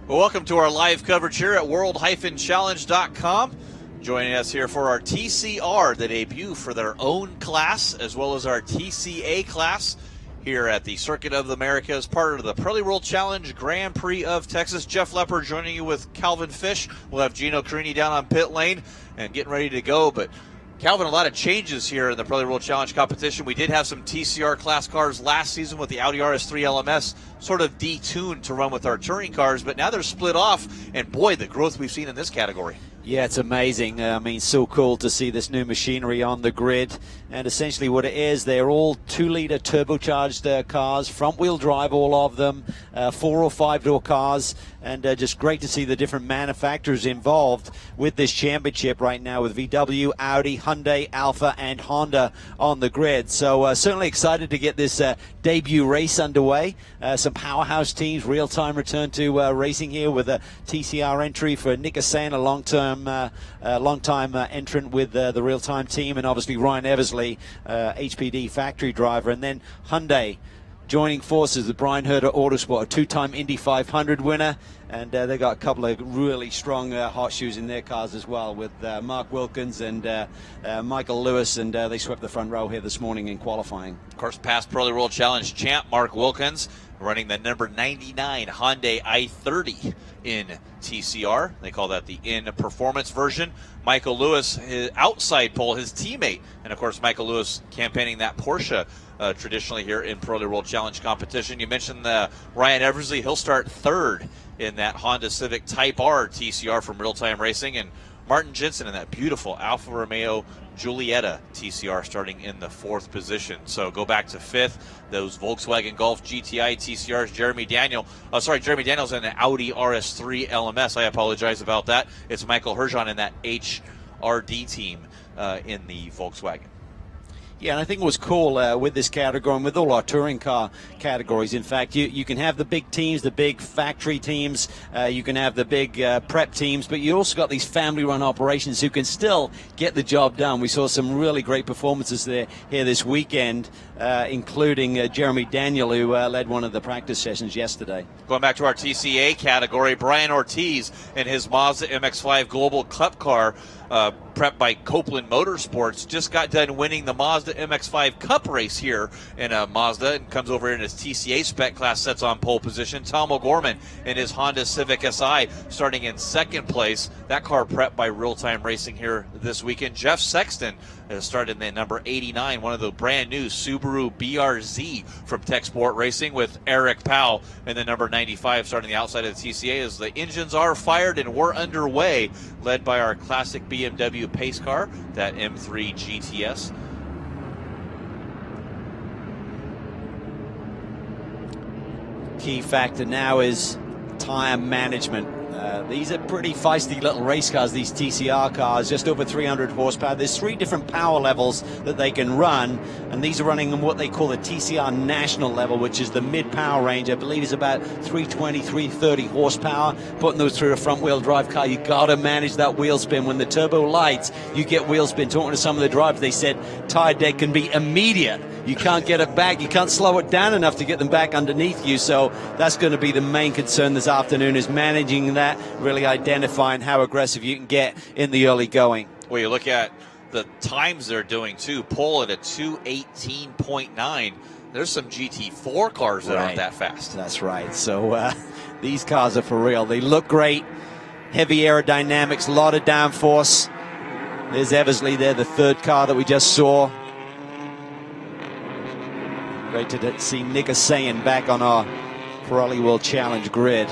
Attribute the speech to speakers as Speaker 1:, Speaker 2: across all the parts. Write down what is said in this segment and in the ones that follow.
Speaker 1: Well, welcome to our live coverage here at world-challenge.com. Joining us here for our TCR, the debut for their own class, as well as our TCA class here at the Circuit of the Americas, part of the Pirelli World Challenge Grand Prix of Texas. Jeff Lepper joining you with Calvin Fish. We'll have Gino Carini down on pit lane and getting ready to go. But Calvin, a lot of changes here in the Pirelli World Challenge competition. We did have some TCR class cars last season with the Audi RS3 LMS sort of detuned to run with our touring cars, but now they're split off, and boy, the growth we've seen in this category.
Speaker 2: Yeah, it's amazing. I mean, so cool to see this new machinery on the grid. And essentially what it is, they're all 2-liter turbocharged cars, front-wheel drive, all of them, 4- or 5-door cars. And just great to see the different manufacturers involved with this championship right now with VW, Audi, Hyundai, Alfa, and Honda on the grid. So certainly excited to get this debut race underway. Some powerhouse teams, real-time return to racing here with a TCR entry for Nick Hassan, a long-time entrant with the real-time team, and obviously Ryan Eversley, HPD factory driver. And then Hyundai joining forces with Brian Herter Autosport, a 2-time Indy 500 winner. And they got a couple of really strong hot shoes in their cars as well with Mark Wilkins and Michael Lewis, and they swept the front row here this morning in qualifying.
Speaker 1: Of course, past Pirelli World Challenge champ Mark Wilkins running the number 99 Hyundai i30 in TCR. They call that the in-performance version. Michael Lewis, his outside pole, his teammate. And, of course, Michael Lewis campaigning that Porsche traditionally here in Pirelli World Challenge competition. You mentioned Ryan Eversley. He'll start third in that Honda Civic Type R TCR from Real Time Racing. And Martin Jensen in that beautiful Alfa Romeo Giulietta TCR starting in the 4th position. So go back to 5th. Those Volkswagen Golf GTI TCRs. Jeremy Daniels in the Audi RS3 LMS. I apologize about that. It's Michael Herjon in that HRD team in the Volkswagen.
Speaker 2: Yeah, and I think it was cool with this category and with all our touring car categories. In fact, you can have the big teams, the big factory teams, you can have the big prep teams, but you also got these family-run operations who can still get the job done. We saw some really great performances here this weekend, including Jeremy Daniel, who led one of the practice sessions yesterday.
Speaker 1: Going back to our TCA category, Brian Ortiz in his Mazda MX-5 Global Cup car, prepped by Copeland Motorsports, just got done winning the Mazda MX-5 Cup race here in Mazda, and comes over in his TCA spec class, sets on pole position. Tom O'Gorman in his Honda Civic Si starting in 2nd place. That car prepped by Real Time Racing here this weekend. Jeff Sexton started in the number 89, one of the brand new Subaru BRZ from Tech Sport Racing, with Eric Powell in the number 95 starting the outside of the TCA as the engines are fired and we're underway, led by our classic BMW pace car, that M3 GTS.
Speaker 2: Key factor now is tire management. These are pretty feisty little race cars, these TCR cars, just over 300 horsepower. There's 3 different power levels that they can run, and these are running on what they call the TCR national level, which is the mid-power range. I believe is about 320, 330 horsepower. Putting those through a front-wheel drive car, you got to manage that wheel spin. When the turbo lights, you get wheel spin. Talking to some of the drivers, they said tire dead can be immediate. You can't get it back. You can't slow it down enough to get them back underneath you. So that's going to be the main concern this afternoon, is managing that, really identifying how aggressive you can get in the early going.
Speaker 1: Well, you look at the times they're doing, too. Pole at a 2:18.9. There's some GT4 cars that aren't that fast.
Speaker 2: That's right. So these cars are for real. They look great. Heavy aerodynamics, a lot of downforce. There's Eversley there, the 3rd car that we just saw. Great to see Nick Hassan back on our Pirelli World Challenge grid.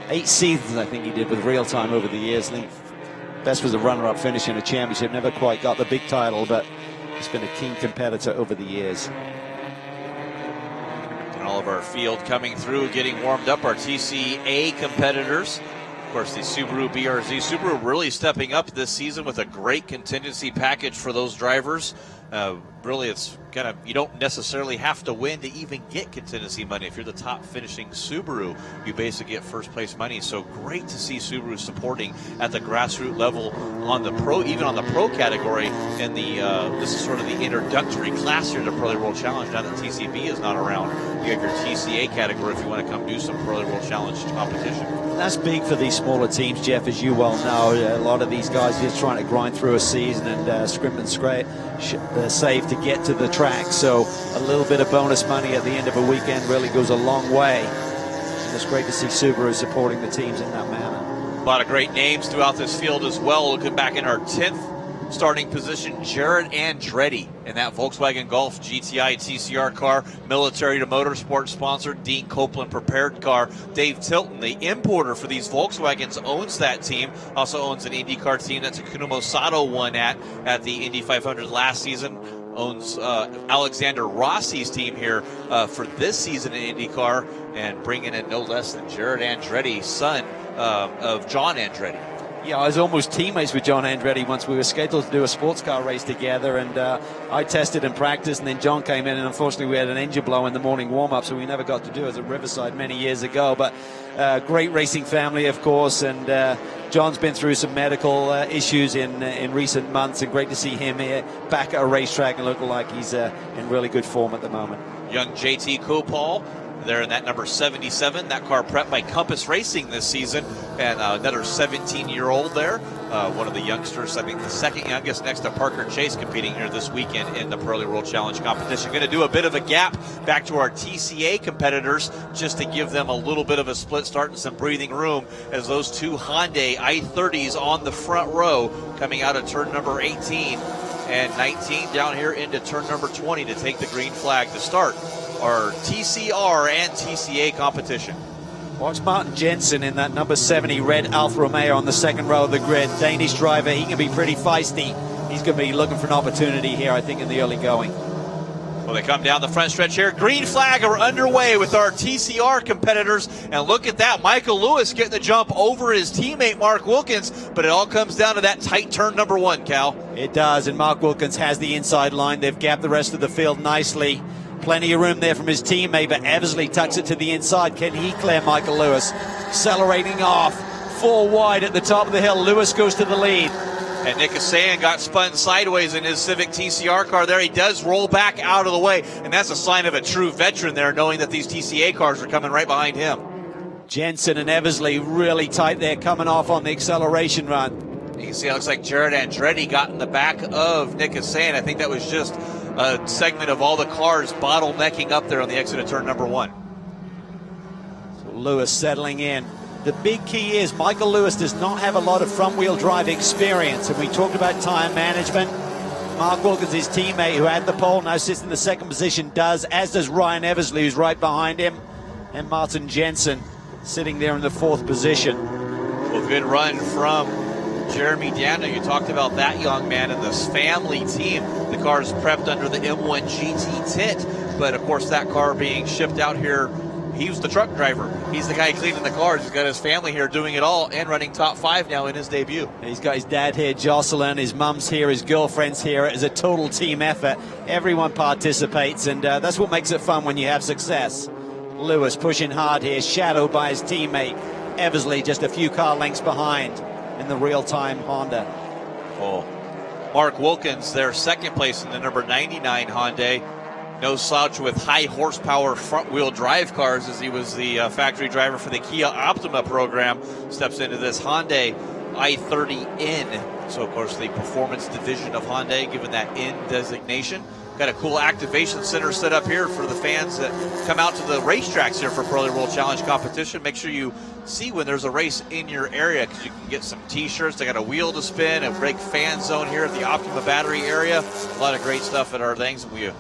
Speaker 2: 8 seasons, I think he did, with Real Time over the years. I think best was a runner-up finish in a championship. Never quite got the big title, but he's been a keen competitor over the years.
Speaker 1: And all of our field coming through, getting warmed up, our TCA competitors. Of course, the Subaru BRZ. Subaru really stepping up this season with a great contingency package for those drivers. really it's kind of, you don't necessarily have to win to even get contingency money. If you're the top finishing Subaru, you basically get first place money. So great to see Subaru supporting at the grassroots level on the pro, even on the pro category. And this is sort of the introductory class here to Pirelli World Challenge. Now that TCB is not around, you have your TCA category if you want to come do some Pirelli World Challenge competition.
Speaker 2: That's big for these smaller teams, Jeff, as you well know. A lot of these guys are just trying to grind through a season and scrimp and save to get to the track. So a little bit of bonus money at the end of a weekend really goes a long way. And it's great to see Subaru supporting the teams in that manner.
Speaker 1: A lot of great names throughout this field as well. Looking back in our 10th starting position, Jared Andretti in that Volkswagen Golf GTI TCR car, military to motorsport sponsored, Dean Copeland prepared car. Dave Tilton, the importer for these Volkswagens, owns that team. Also owns an IndyCar team that Takuma Sato won at the Indy 500 last season. Owns Alexander Rossi's team here for this season in IndyCar, and bringing in no less than Jared Andretti, son of John Andretti.
Speaker 2: Yeah, I was almost teammates with John Andretti once. We were scheduled to do a sports car race together, and I tested and practiced, and then John came in, and unfortunately we had an engine blow in the morning warm-up, so we never got to do it at Riverside many years ago. But great racing family, of course, and John's been through some medical issues in recent months, and great to see him here back at a racetrack and looking like he's in really good form at the moment.
Speaker 1: Young JT Kopal there in that number 77. That car prepped by Compass Racing this season, and another 17-year-old there. One of the youngsters, I think the second youngest, next to Parker Chase, competing here this weekend in the Pirelli World Challenge competition. Going to do a bit of a gap back to our TCA competitors just to give them a little bit of a split start and some breathing room, as those two Hyundai i30s on the front row coming out of turn number 18 and 19 down here into turn number 20 to take the green flag to start our TCR and TCA competition.
Speaker 2: Watch Martin Jensen in that number 70 red Alfa Romeo on the second row of the grid. Danish driver, he can be pretty feisty. He's going to be looking for an opportunity here, I think, in the early going.
Speaker 1: Well, they come down the front stretch here. Green flag are underway with our TCR competitors. And look at that, Michael Lewis getting the jump over his teammate Mark Wilkins. But it all comes down to that tight turn number 1, Cal.
Speaker 2: It does, and Mark Wilkins has the inside line. They've gapped the rest of the field nicely. Plenty of room there from his teammate, but Eversley tucks it to the inside. Can he clear Michael Lewis? Accelerating off, 4 wide at the top of the hill. Lewis goes to the lead.
Speaker 1: And Nick Kasayan got spun sideways in his Civic TCR car there. He does roll back out of the way, and that's a sign of a true veteran there, knowing that these TCA cars are coming right behind him.
Speaker 2: Jensen and Eversley really tight there, coming off on the acceleration run.
Speaker 1: You can see it looks like Jared Andretti got in the back of Nick Kasayan. I think that was just a segment of all the cars bottlenecking up there on the exit of turn number 1.
Speaker 2: So Lewis settling in. The big key is Michael Lewis does not have a lot of front-wheel drive experience, and we talked about tire management. Mark Wilkins, his teammate who had the pole, now sits in the second position, as does Ryan Eversley, who's right behind him, and Martin Jensen sitting there in the 4th position.
Speaker 1: Well, good run from Jeremy Daniel. You talked about that young man and this family team. The car is prepped under the M1 GT tint, but of course that car being shipped out here, he was the truck driver. He's the guy cleaning the cars. He's got his family here doing it all and running top 5 now in his debut.
Speaker 2: He's got his dad here, Jocelyn, his mum's here, his girlfriend's here. It's a total team effort. Everyone participates, and that's what makes it fun when you have success. Lewis pushing hard here, shadowed by his teammate Eversley, just a few car lengths behind in the real-time Honda.
Speaker 1: Oh, Mark Wilkins, their second place in the number 99 Hyundai. No slouch with high horsepower front-wheel drive cars, as he was the factory driver for the Kia Optima program. Steps into this Hyundai i30N. So, of course, the performance division of Hyundai, given that N designation. Got a cool activation center set up here for the fans that come out to the racetracks here for Pirelli World Challenge competition. Make sure you see when there's a race in your area, because you can get some t-shirts. They got a wheel to spin, a big fan zone here at the Optima battery area. A lot of great stuff at our things. We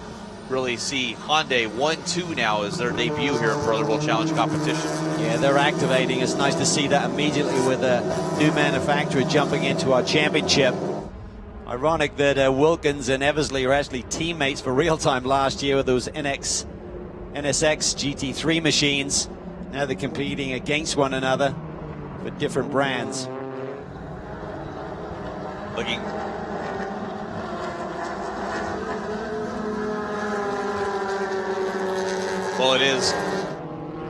Speaker 1: really see Hyundai 1-2 now as their debut here in Pirelli World Challenge competition.
Speaker 2: Yeah, they're activating. It's nice to see that immediately with a new manufacturer jumping into our championship. Ironic that Wilkins and Eversley are actually teammates for real time last year with those NSX GT3 machines. Now they're competing against one another for different brands.
Speaker 1: Well, it is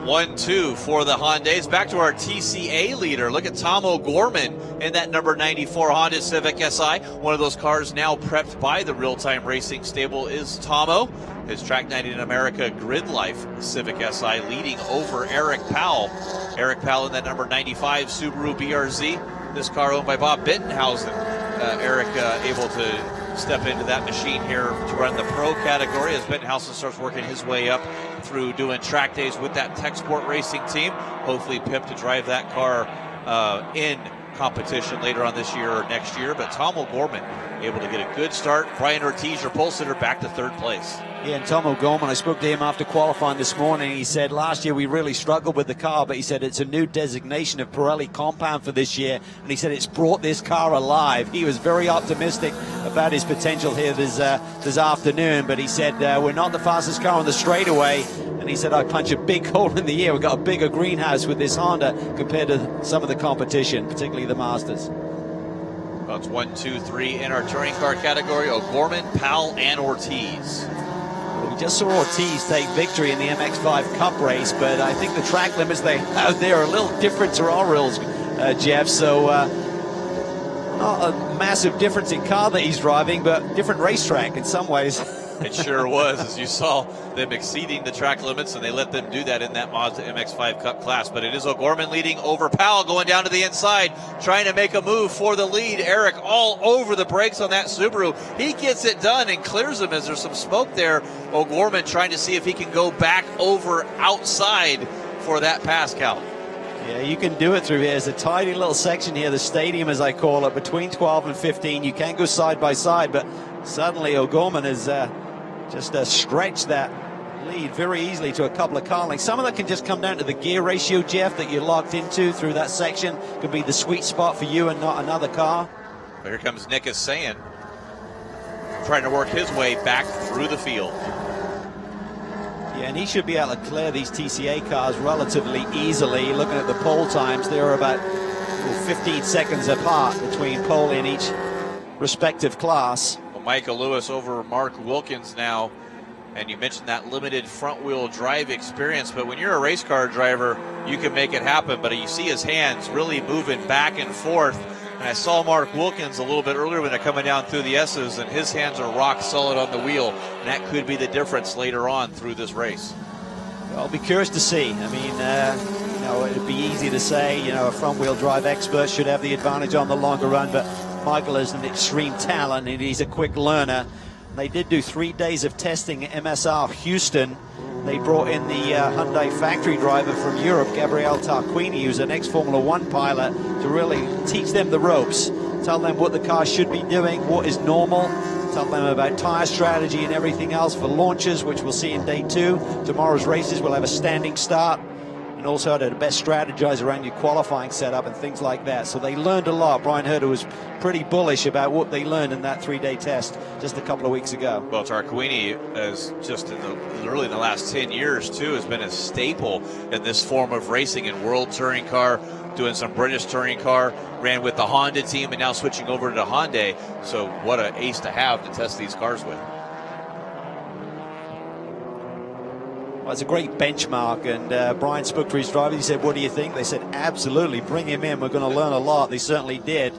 Speaker 1: 1-2 for the Hondas. Back to our TCA leader. Look at Tom O'Gorman in that number 94 Honda Civic Si. One of those cars now prepped by the Real-Time Racing stable is Tomo. His Track Night in America Grid Life Civic Si leading over Eric Powell. Eric Powell in that number 95 Subaru BRZ. This car owned by Bob Bittenhausen. Eric able to step into that machine here to run the pro category as Bittenhausen starts working his way up through doing track days with that Tech Sport Racing team. Hopefully pimped to drive that car in competition later on this year or next year. But Tom O'Gorman able to get a good start. Brian Ortiz, your pole sitter, back to third place.
Speaker 2: Yeah, and Tom O'Gorman, I spoke to him after qualifying this morning. He said last year we really struggled with the car, but he said it's a new designation of Pirelli compound for this year, and he said it's brought this car alive. He was very optimistic about his potential here this afternoon, but he said we're not the fastest car on the straightaway, and he said I punch a big hole in the air. We've got a bigger greenhouse with this Honda compared to some of the competition, particularly the Masters.
Speaker 1: Well, it's 1, 2, 3 in our touring car category. O'Gorman, Powell, and Ortiz.
Speaker 2: We just saw Ortiz take victory in the MX-5 Cup race, but I think the track limits they have there are a little different to our rules, Jeff. So not a massive difference in car that he's driving, but different racetrack in some ways.
Speaker 1: It sure was, as you saw them exceeding the track limits, and they let them do that in that Mazda MX-5 Cup class. But it is O'Gorman leading over Powell, going down to the inside, trying to make a move for the lead. Eric all over the brakes on that Subaru. He gets it done and clears him as there's some smoke there. O'Gorman trying to see if he can go back over outside for that pass, Cal.
Speaker 2: Yeah, you can do it through here. There's a tiny little section here, the stadium as I call it, between 12 and 15. You can't go side by side, but suddenly O'Gorman has just stretched that lead very easily to a couple of car lengths. Some of that can just come down to the gear ratio, Jeff, that you're locked into through that section. Could be the sweet spot for you and not another car.
Speaker 1: But here comes Nick Sayan, trying to work his way back through the field.
Speaker 2: Yeah, and he should be able to clear these TCA cars relatively easily. Looking at the pole times, they are about 15 seconds apart between pole in each respective class.
Speaker 1: Michael Lewis over Mark Wilkins now, and you mentioned that limited front-wheel drive experience, but when you're a race car driver, you can make it happen. But you see his hands really moving back and forth, and I saw Mark Wilkins a little bit earlier when they're coming down through the S's, and his hands are rock solid on the wheel, and that could be the difference later on through this race.
Speaker 2: I'll be curious to see. I mean, it'd be easy to say, a front-wheel drive expert should have the advantage on the longer run, but Michael is an extreme talent and he's a quick learner. They did do 3 days of testing at MSR Houston. They brought in the Hyundai factory driver from Europe, Gabriele Tarquini, who's an ex-Formula One pilot, to really teach them the ropes, tell them what the car should be doing, what is normal, tell them about tire strategy and everything else for launches, which we'll see in day 2. Tomorrow's races will have a standing start, and also how to best strategize around your qualifying setup and things like that. So they learned a lot. Brian Herter was pretty bullish about what they learned in that 3-day test just a couple of weeks ago.
Speaker 1: Well, Tarquini, as just in the last 10 years too, has been a staple in this form of racing in World Touring Car, doing some British Touring Car, ran with the Honda team, and now switching over to Hyundai. So what an ace to have to test these cars with.
Speaker 2: Well, it's a great benchmark, and Brian spoke to his drivers. He said, what do you think? They said, absolutely, bring him in. We're going to learn a lot. They certainly did.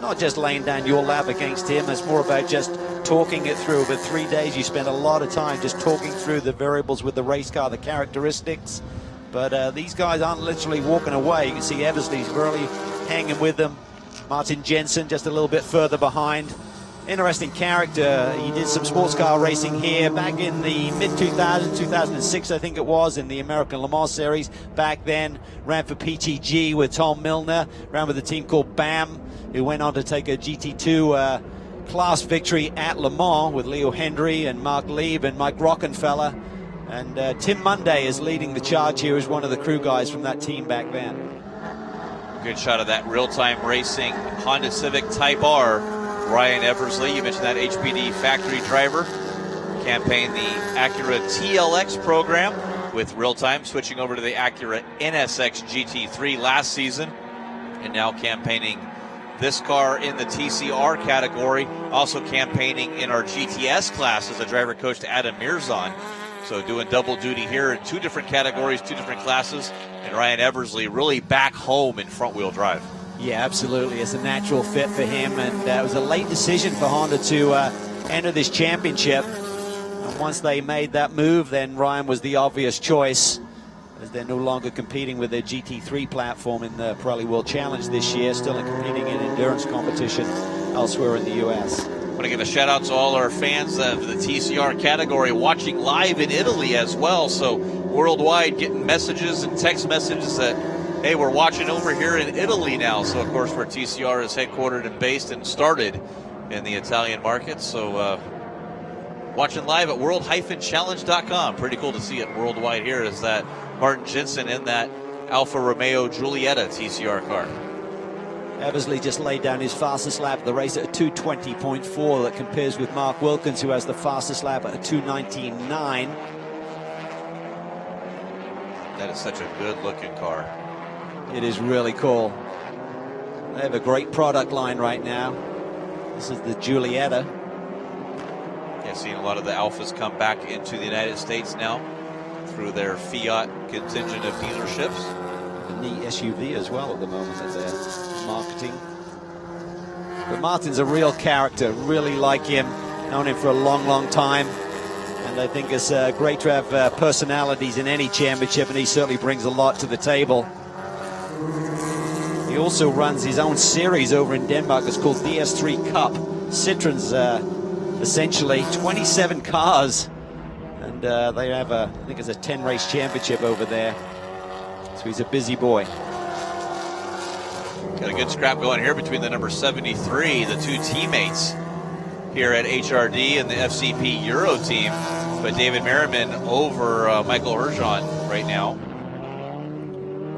Speaker 2: Not just laying down your lap against him. It's more about just talking it through. Over 3 days, you spend a lot of time just talking through the variables with the race car, the characteristics. But these guys aren't literally walking away. You can see Eversley's really hanging with them. Martin Jensen just a little bit further behind. Interesting character. He did some sports car racing here back in the mid-2000s, 2006 I think it was, in the American Le Mans Series. Back then, ran for PTG with Tom Milner, ran with a team called BAM, who went on to take a GT2 class victory at Le Mans with Leo Hendry and Mark Lieb and Mike Rockenfeller. And Tim Munday is leading the charge here as one of the crew guys from that team back then.
Speaker 1: Good shot of that real-time racing Honda Civic Type R. Ryan Eversley, you mentioned that HPD factory driver, campaigned the Acura TLX program with real-time, switching over to the Acura NSX GT3 last season, and now campaigning this car in the TCR category, also campaigning in our GTS class as a driver coach to Adam Mirzon. So doing double duty here in 2 different categories, 2 different classes, and Ryan Eversley really back home in front-wheel drive.
Speaker 2: Yeah, absolutely. It's a natural fit for him, and it was a late decision for Honda to enter this championship. And once they made that move, then Ryan was the obvious choice, as they're no longer competing with their GT3 platform in the Pirelli World Challenge this year, still competing in endurance competition elsewhere in the U.S.
Speaker 1: I want to give a shout out to all our fans of the TCR category watching live in Italy as well. So worldwide, getting messages and text messages that, hey, we're watching over here in Italy now. So, of course, where TCR is headquartered and based and started in the Italian market. So, watching live at world-challenge.com. Pretty cool to see it worldwide here. Is that Martin Jensen in that Alfa Romeo Giulietta TCR car.
Speaker 2: Eversley just laid down his fastest lap of the race at a 2:20.4. That compares with Mark Wilkins, who has the fastest lap at a 2:19.9.
Speaker 1: That is such a good-looking car.
Speaker 2: It is really cool. They have a great product line right now. This is the Giulietta.
Speaker 1: Yeah, seeing a lot of the Alphas come back into the United States now through their Fiat contingent of dealerships.
Speaker 2: A neat SUV as well at the moment that they're marketing. But Martin's a real character, really like him, known him for a long time. And I think it's great to have personalities in any championship, and he certainly brings a lot to the table. He also runs his own series over in Denmark. It's called DS3 Cup. Citroen's essentially 27 cars, and they have I think it's a 10-race championship over there. So he's a busy boy.
Speaker 1: Got a good scrap going here between the number 73, the 2 teammates here at HRD and the FCP Euro team. But David Merriman over Michael Herjon right now.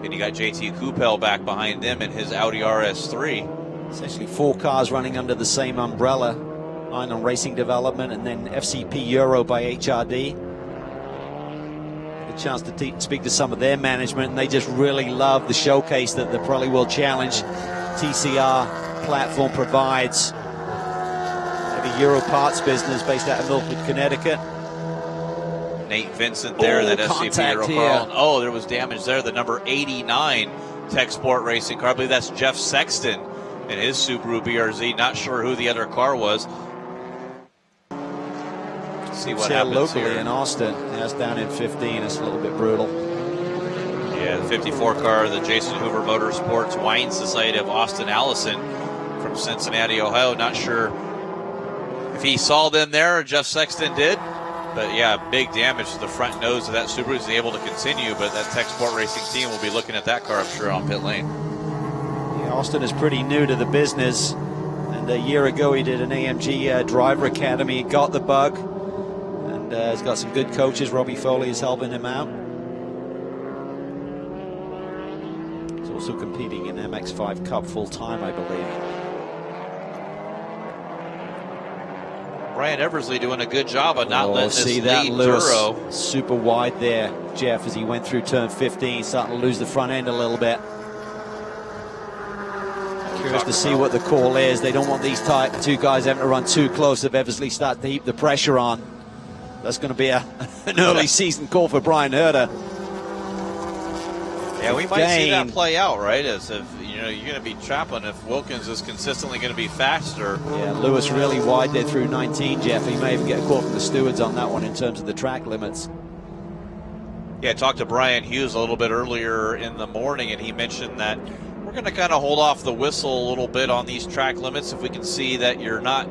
Speaker 1: And you got JT Kupel back behind them in his Audi RS3.
Speaker 2: Essentially 4 cars running under the same umbrella. Iron Racing Development and then FCP Euro by HRD. A chance to speak to some of their management, and they just really love the showcase that the Pirelli World Challenge TCR platform provides. They have a Euro parts business based out of Milford, Connecticut.
Speaker 1: Nate Vincent there, that SCP Euro car. Oh, there was damage there. The number 89 Tech Sport Racing car. I believe that's Jeff Sexton and his Subaru BRZ. Not sure who the other car was. See what happens
Speaker 2: locally
Speaker 1: here.
Speaker 2: In Austin. That's down in 15. It's a little bit brutal.
Speaker 1: Yeah, the 54 car, the Jason Hoover Motorsports Wine Society of Austin Allison from Cincinnati, Ohio. Not sure if he saw them there or Jeff Sexton did. But yeah, big damage to the front nose of that Subaru. Is able to continue, but that Tech Sport Racing team will be looking at that car, I'm sure, on pit lane.
Speaker 2: Yeah, Austin is pretty new to the business. And a year ago, he did an AMG driver academy, got the bug. He's got some good coaches. Robbie Foley is helping him out. He's also competing in MX5 Cup full-time, I believe.
Speaker 1: Ryan Eversley doing a good job of not letting this
Speaker 2: lead
Speaker 1: Lewis
Speaker 2: Duro. Super wide there, Jeff, as he went through turn 15, starting to lose the front end a little bit. Curious to see what the call is. They don't want these 2 guys having to run too close if Eversley starts to heap the pressure on. That's going to be an early season call for Brian Herder.
Speaker 1: Yeah, we might see that play out, right? As if, you know, you're going to be trapping if Wilkins is consistently going to be faster.
Speaker 2: Yeah, Lewis really wide there through 19, Jeff. He may even get a call from the stewards on that one in terms of the track limits.
Speaker 1: Yeah, I talked to Brian Hughes a little bit earlier in the morning, and he mentioned that we're going to kind of hold off the whistle a little bit on these track limits if we can see that you're not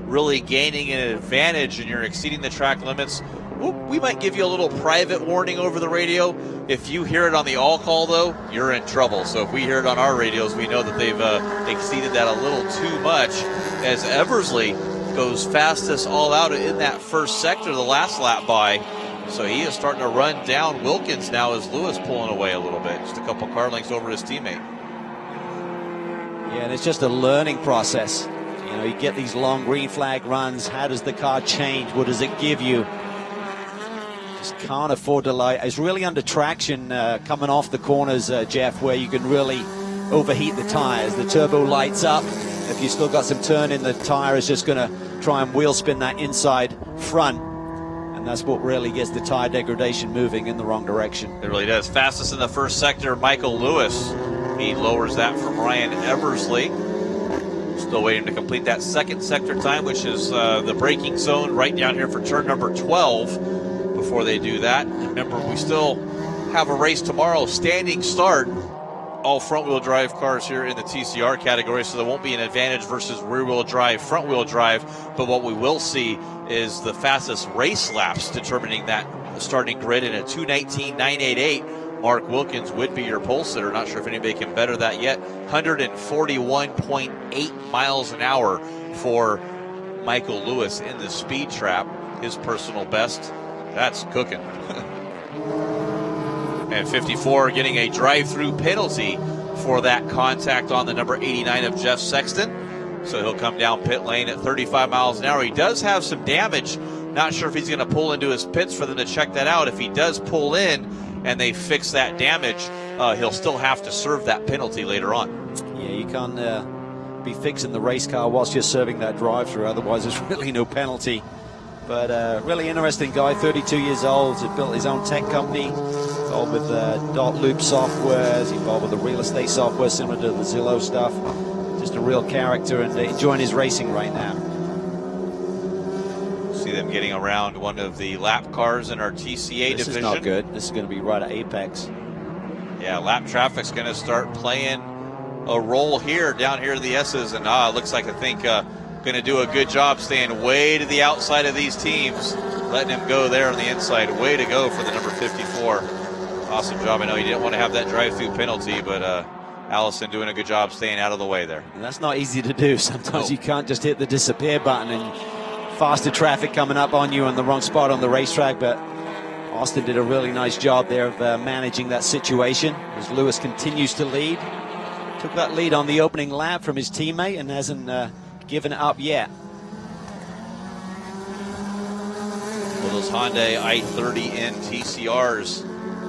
Speaker 1: really gaining an advantage and you're exceeding the track limits. We might give you a little private warning over the radio. If you hear it on the all call, though, you're in trouble. So if we hear it on our radios, we know that they've exceeded that a little too much, as Eversley goes fastest all out in that first sector, the last lap by. So he is starting to run down Wilkins now as Lewis pulling away a little bit, just a couple car lengths over his teammate.
Speaker 2: Yeah, and it's just a learning process. You know, you get these long green flag runs. How does the car change? What does it give you? Just can't afford to lie. It's really under traction coming off the corners, Jeff, where you can really overheat the tires. The turbo lights up. If you still got some turn in, the tire is just going to try and wheel spin that inside front. And that's what really gets the tire degradation moving in the wrong direction.
Speaker 1: It really does. Fastest in the first sector, Michael Lewis. He lowers that from Ryan Eversley. Still waiting to complete that second sector time, which is the braking zone right down here for turn number 12 before they do that. Remember, we still have a race tomorrow, standing start. All front-wheel drive cars here in the TCR category, so there won't be an advantage versus rear-wheel drive, front-wheel drive. But what we will see is the fastest race laps determining that starting grid in a 2:19.988. Mark Wilkins would be your pole sitter. Not sure if anybody can better that yet. 141.8 miles an hour for Michael Lewis in the speed trap. His personal best. That's cooking. And 54 getting a drive-through penalty for that contact on the number 89 of Jeff Sexton. So he'll come down pit lane at 35 miles an hour. He does have some damage. Not sure if he's going to pull into his pits for them to check that out. If he does pull in and they fix that damage, he'll still have to serve that penalty later on. Yeah,
Speaker 2: you can't be fixing the race car whilst you're serving that drive-through. Otherwise, there's really no penalty. But really interesting guy, 32 years old. He's built his own tech company. Involved with dot loop software, he's involved with the real estate software similar to the Zillow stuff. Just a real character, and enjoying his racing right now.
Speaker 1: See them getting around one of the lap cars in our TCA division.
Speaker 2: This is not good. This is going to be right at apex.
Speaker 1: Yeah, lap traffic's going to start playing a role here, down here to the S's, and it looks like going to do a good job staying way to the outside of these teams, letting him go there on the inside. Way to go for the number 54. Awesome job. I know he didn't want to have that drive-through penalty, but Allison doing a good job staying out of the way there.
Speaker 2: And that's not easy to do. Sometimes you can't just hit the disappear button and faster traffic coming up on you on the wrong spot on the racetrack, but Austin did a really nice job there of managing that situation as Lewis continues to lead. Took that lead on the opening lap from his teammate and hasn't given it up yet.
Speaker 1: Well, those Hyundai i30N TCRs,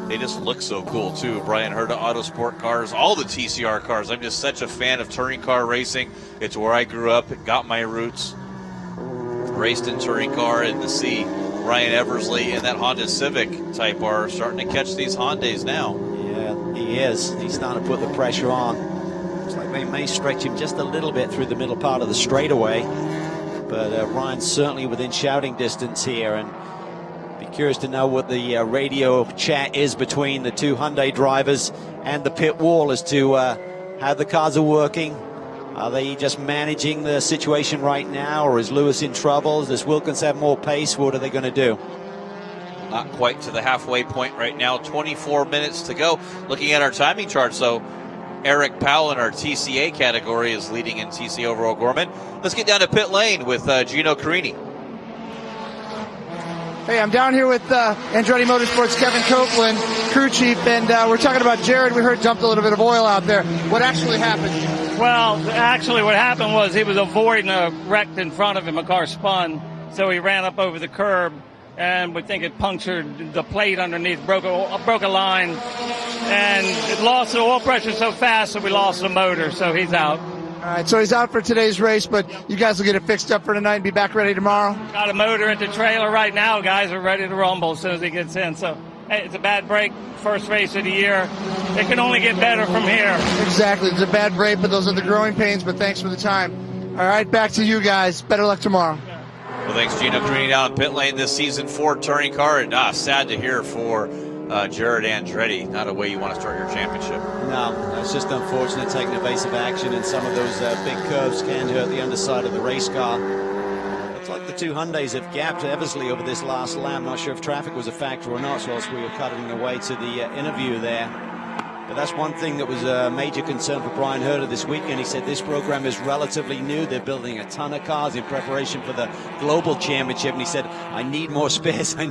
Speaker 1: they just look so cool too. Brian Herta Autosport cars, all the TCR cars. I'm just such a fan of touring car racing. It's where I grew up. It got my roots. Raced in touring car, and to see Ryan Eversley in that Honda Civic Type R starting to catch these Hondas now.
Speaker 2: Yeah, he is. He's starting to put the pressure on. Looks like they may stretch him just a little bit through the middle part of the straightaway. But Ryan's certainly within shouting distance here, and be curious to know what the radio chat is between the two Hyundai drivers and the pit wall as to how the cars are working. Are they just managing the situation right now, or is Lewis in trouble? Does Wilkins have more pace? What are they going to do?
Speaker 1: Not quite to the halfway point right now. 24 minutes to go. Looking at our timing chart, so Eric Powell in our TCA category is leading in TCA over O'Gorman. Let's get down to pit lane with Gino Carini.
Speaker 3: Hey, I'm down here with Andretti Motorsports' Kevin Copeland, crew chief, and we're talking about Jared. We heard dumped a little bit of oil out there. What actually happened?
Speaker 4: Well, actually what happened was he was avoiding a wreck in front of him. A car spun, so he ran up over the curb, and we think it punctured the plate underneath, broke a line, and it lost the oil pressure so fast that we lost the motor, so he's out.
Speaker 3: All right, so he's out for today's race, but you guys will get it fixed up for tonight and be back ready tomorrow?
Speaker 4: Got a motor at the trailer right now. Guys are ready to rumble as soon as he gets in. So, hey, it's a bad break. First race of the year. It can only get better from here.
Speaker 3: Exactly. It's a bad break, but those are the growing pains, but thanks for the time. All right, back to you guys. Better luck tomorrow.
Speaker 1: Well, thanks, Gino Carini down in pit lane this season for touring car. And sad to hear for Jared Andretti. Not a way you want to start your championship.
Speaker 2: No, it's just unfortunate taking evasive action, and some of those big curves can hurt the underside of the race car. Looks like the two Hyundais have gapped Eversley over this last lap. Not sure if traffic was a factor or not, so else we were cutting away to the interview there. But that's one thing that was a major concern for Brian Herta this weekend. He said this program is relatively new. They're building a ton of cars in preparation for the global championship. And he said, I need more space. I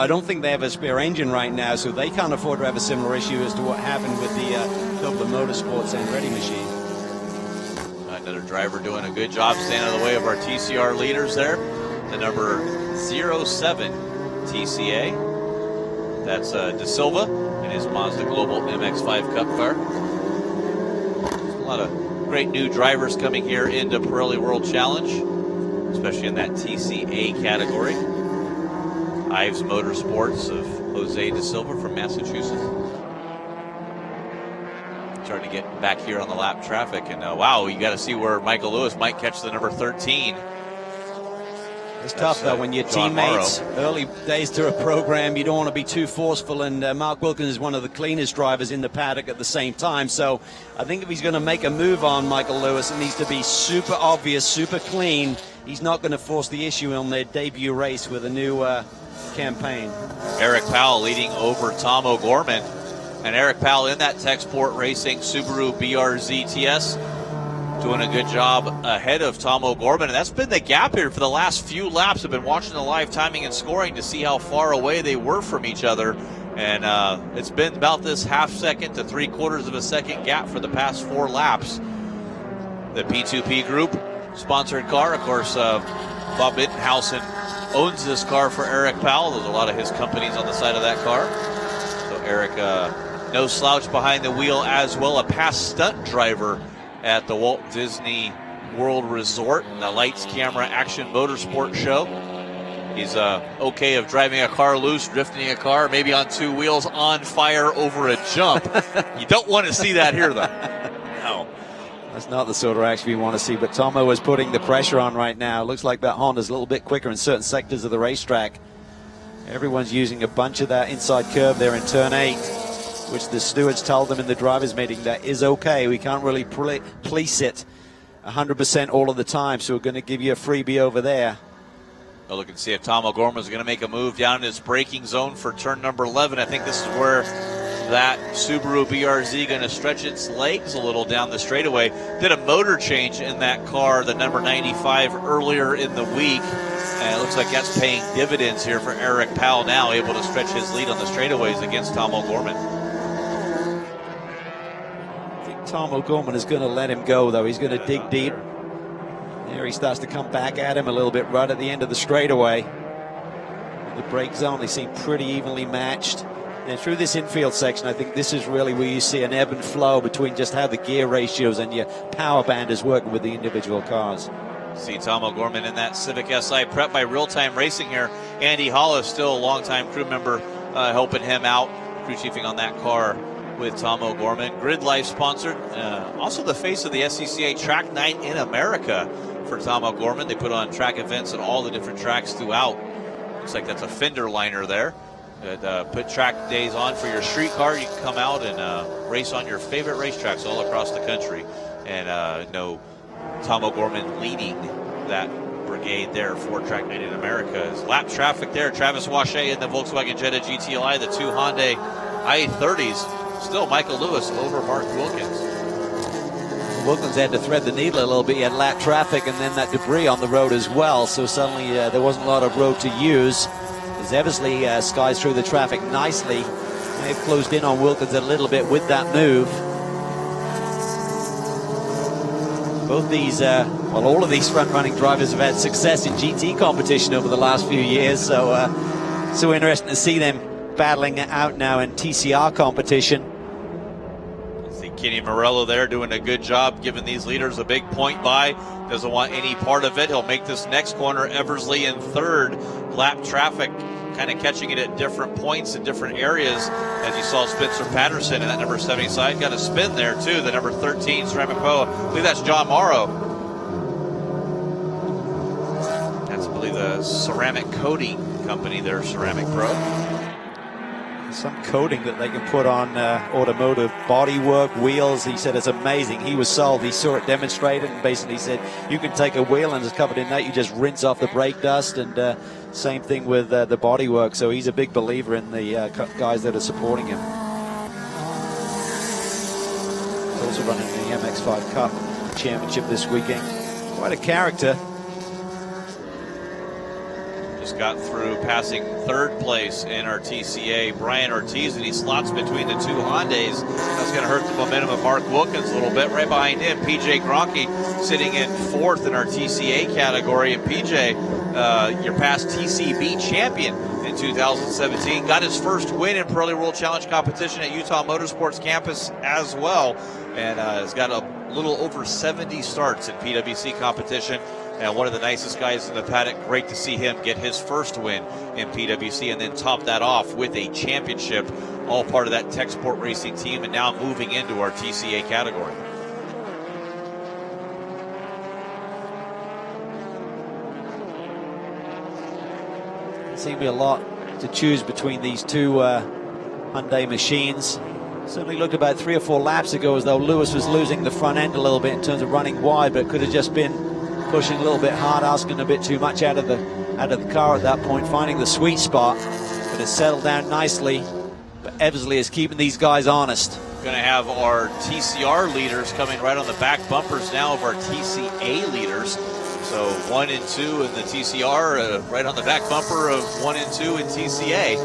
Speaker 2: don't think they have a spare engine right now, so they can't afford to have a similar issue as to what happened with the Copeland Motorsports Andretti machine.
Speaker 1: Another driver doing a good job staying out of the way of our TCR leaders there. The number 07 TCA. That's De Silva in his Mazda Global MX-5 Cup car. There's a lot of great new drivers coming here into Pirelli World Challenge, especially in that TCA category. Ives Motorsports of Jose De Silva from Massachusetts. Starting to get back here on the lap traffic, and wow, you got to see where Michael Lewis might catch the number 13.
Speaker 2: It's tough though when your teammates, early days to a program, you don't want to be too forceful, and Mark Wilkins is one of the cleanest drivers in the paddock at the same time. So I think if he's going to make a move on Michael Lewis, it needs to be super obvious, super clean. He's not going to force the issue on their debut race with a new campaign.
Speaker 1: Eric Powell leading over Tom O'Gorman, and Eric Powell in that Tech Sport Racing Subaru BRZ TS doing a good job ahead of Tom O'Gorman, and that's been the gap here for the last few laps. I've been watching the live timing and scoring to see how far away they were from each other, and it's been about this half-second to 3/4 of a second gap for the past 4 laps. The P2P Group sponsored car, of course, Bob Bittenhausen owns this car for Eric Powell. There's a lot of his companies on the side of that car. So Eric, no slouch behind the wheel as well, a past stunt driver at the Walt Disney World Resort, the Lights, Camera, Action Motorsport show. He's okay of driving a car loose, drifting a car, maybe on 2 wheels, on fire over a jump. You don't want to see that here, though. No.
Speaker 2: That's not the sort of action we want to see, but Tomo is putting the pressure on right now. Looks like that Honda's a little bit quicker in certain sectors of the racetrack. Everyone's using a bunch of that inside curve there in turn 8. Which the stewards told them in the drivers' meeting that is okay. We can't really police it 100% all of the time, so we're going to give you a freebie over there.
Speaker 1: Well, look and see if Tom O'Gorman is going to make a move down in his braking zone for turn number 11. I think this is where that Subaru BRZ going to stretch its legs a little down the straightaway. Did a motor change in that car, the number 95, earlier in the week. And it looks like that's paying dividends here for Eric Powell now, able to stretch his lead on the straightaways against Tom O'Gorman.
Speaker 2: Tom O'Gorman is going to let him go, though. He's going to dig deep. There he starts to come back at him a little bit right at the end of the straightaway. The brake zone, they seem pretty evenly matched. And through this infield section, I think this is really where you see an ebb and flow between just how the gear ratios and your power band is working with the individual cars.
Speaker 1: See Tom O'Gorman in that Civic Si, prepped by Real Time Racing here. Andy Hollis, still a longtime crew member, helping him out, crew chiefing on that car with Tom O'Gorman. Grid Life sponsored. Also the face of the SCCA Track Night in America for Tom O'Gorman. They put on track events at all the different tracks throughout. Looks like that's a fender liner there. Put track days on for your street car. You can come out and race on your favorite racetracks all across the country. And know Tom O'Gorman leading that brigade there for Track Night in America. Lap traffic there. Travis Wache in the Volkswagen Jetta GTLI, the 2 Hyundai i30s. Still Michael Lewis over Mark Wilkins.
Speaker 2: Wilkins had to thread the needle a little bit. He had lap traffic and then that debris on the road as well. So suddenly there wasn't a lot of road to use. As Eversley skies through the traffic nicely. They've closed in on Wilkins a little bit with that move. Both these, well, all of these front-running drivers have had success in GT competition over the last few years. So interesting to see them battling it out now in TCR competition.
Speaker 1: See Kenny Morello there doing a good job, giving these leaders a big point by. Doesn't want any part of it. He'll make this next corner. Eversley in 3rd. Lap traffic kind of catching it at different points in different areas. As you saw Spencer Patterson in that number 70 side. Got a spin there too. The number 13 Ceramic Pro. I believe that's John Morrow. That's, I believe, the ceramic coating company there, Ceramic Pro.
Speaker 2: Some coating that they can put on automotive bodywork, wheels. He said it's amazing. He was sold. He saw it demonstrated and basically said you can take a wheel and it's covered in that. You just rinse off the brake dust, and same thing with the bodywork. So he's a big believer in the guys that are supporting him. He's also running the MX5 Cup Championship this weekend. Quite a character.
Speaker 1: Just got through passing 3rd place in our TCA, Brian Ortiz, and he slots between the 2 Hondas. That's going to hurt the momentum of Mark Wilkins a little bit. Right behind him, PJ Gronke sitting in 4th in our TCA category. And PJ, your past TCB champion in 2017, got his first win in Pirelli World Challenge competition at Utah Motorsports campus as well, and has got a little over 70 starts in PWC competition. and one of the nicest guys in the paddock. Great to see him get his first win in PWC and then top that off with a championship, all part of that Tech Sport Racing team, and now moving into our TCA category.
Speaker 2: Seems to be a lot to choose between these two Hyundai machines. Certainly looked about 3 or 4 laps ago as though Lewis was losing the front end a little bit in terms of running wide, but could have just been pushing a little bit hard, asking a bit too much out of the car at that point, finding the sweet spot. But it's settled down nicely. But Eversley is keeping these guys honest.
Speaker 1: Going to have our TCR leaders coming right on the back bumpers now of our TCA leaders. So 1 and 2 in the TCR, right on the back bumper of 1 and 2 in TCA.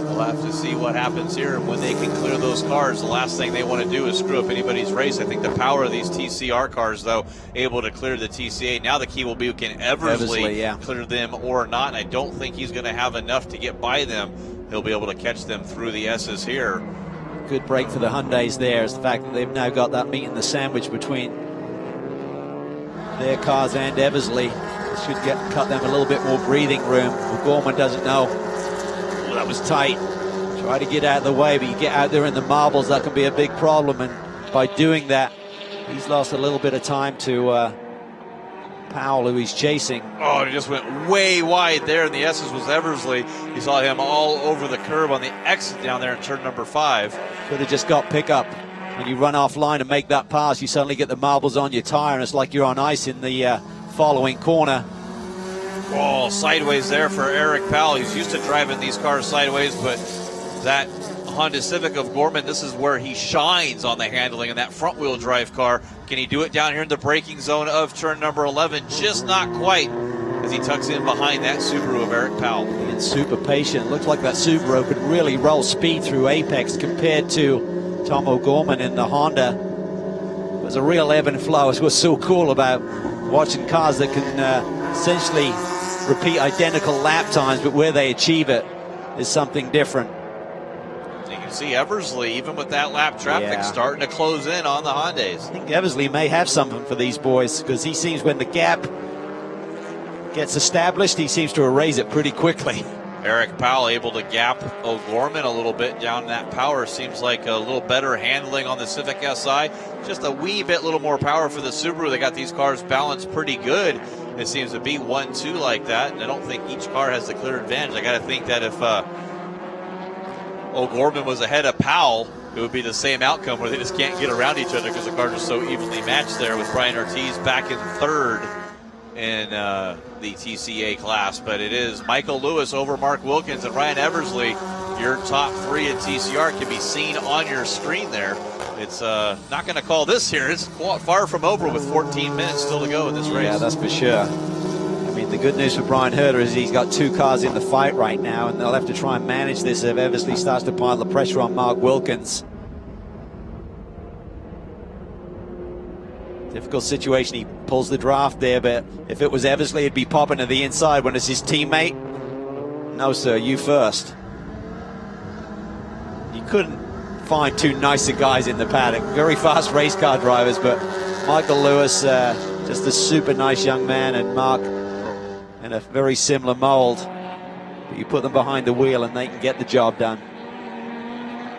Speaker 1: We'll have to see what happens here and when they can clear those cars. The last thing they want to do is screw up anybody's race. I think the power of these TCR cars, though, able to clear the TCA. Now the key will be, can Eversley clear them or not? And I don't think he's going to have enough to get by them. He'll be able to catch them through the S's here.
Speaker 2: Good break for the Hyundais there is the fact that they've now got that meat in the sandwich between their cars and Eversley. Should cut them a little bit more breathing room. Gorman doesn't know. Oh, that was tight. Try to get out of the way, but you get out there in the marbles, that can be a big problem. And by doing that, he's lost a little bit of time to Powell, who he's chasing.
Speaker 1: Oh, he just went way wide there, and the S's was Eversley. You saw him all over the curb on the exit down there in turn number 5.
Speaker 2: Could have just got pickup. When you run offline and make that pass, you suddenly get the marbles on your tire, and it's like you're on ice in the following corner.
Speaker 1: Oh, sideways there for Eric Powell. He's used to driving these cars sideways, but that Honda Civic of Gorman, this is where he shines on the handling in that front-wheel drive car. Can he do it down here in the braking zone of turn number 11? Just not quite, as he tucks in behind that Subaru of Eric Powell.
Speaker 2: Being super patient. Looks like that Subaru could really roll speed through apex compared to Tom O'Gorman in the Honda. There's a real ebb and flow. It's what's so cool about watching cars that can essentially repeat identical lap times, but where they achieve it is something different.
Speaker 1: You can see Eversley, even with that lap traffic, starting to close in on the Hondas.
Speaker 2: I think Eversley may have something for these boys, because he seems, when the gap gets established, he seems to erase it pretty quickly.
Speaker 1: Eric Powell able to gap O'Gorman a little bit down that power. Seems like a little better handling on the Civic Si. Just a wee bit little more power for the Subaru. They got these cars balanced pretty good. It seems to be 1-2 like that. And I don't think each car has the clear advantage. I got to think that if O'Gorman was ahead of Powell, it would be the same outcome where they just can't get around each other because the cars are so evenly matched there, with Brian Ortiz back in 3rd in the TCA class. But it is Michael Lewis over Mark Wilkins and Ryan Eversley. Your top 3 in TCR can be seen on your screen there. It's not going to call this here. It's far from over with 14 minutes still to go in this race.
Speaker 2: Yeah, that's for sure. I mean, the good news for Brian Herter is he's got 2 cars in the fight right now, and they'll have to try and manage this if Eversley starts to pile the pressure on Mark Wilkins. Difficult situation. He pulls the draft there, but if it was Eversley, he'd be popping to the inside. When it's his teammate, no, sir, you first. You couldn't find 2 nicer guys in the paddock. Very fast race car drivers, but Michael Lewis, just a super nice young man, and Mark in a very similar mold. But you put them behind the wheel and they can get the job done.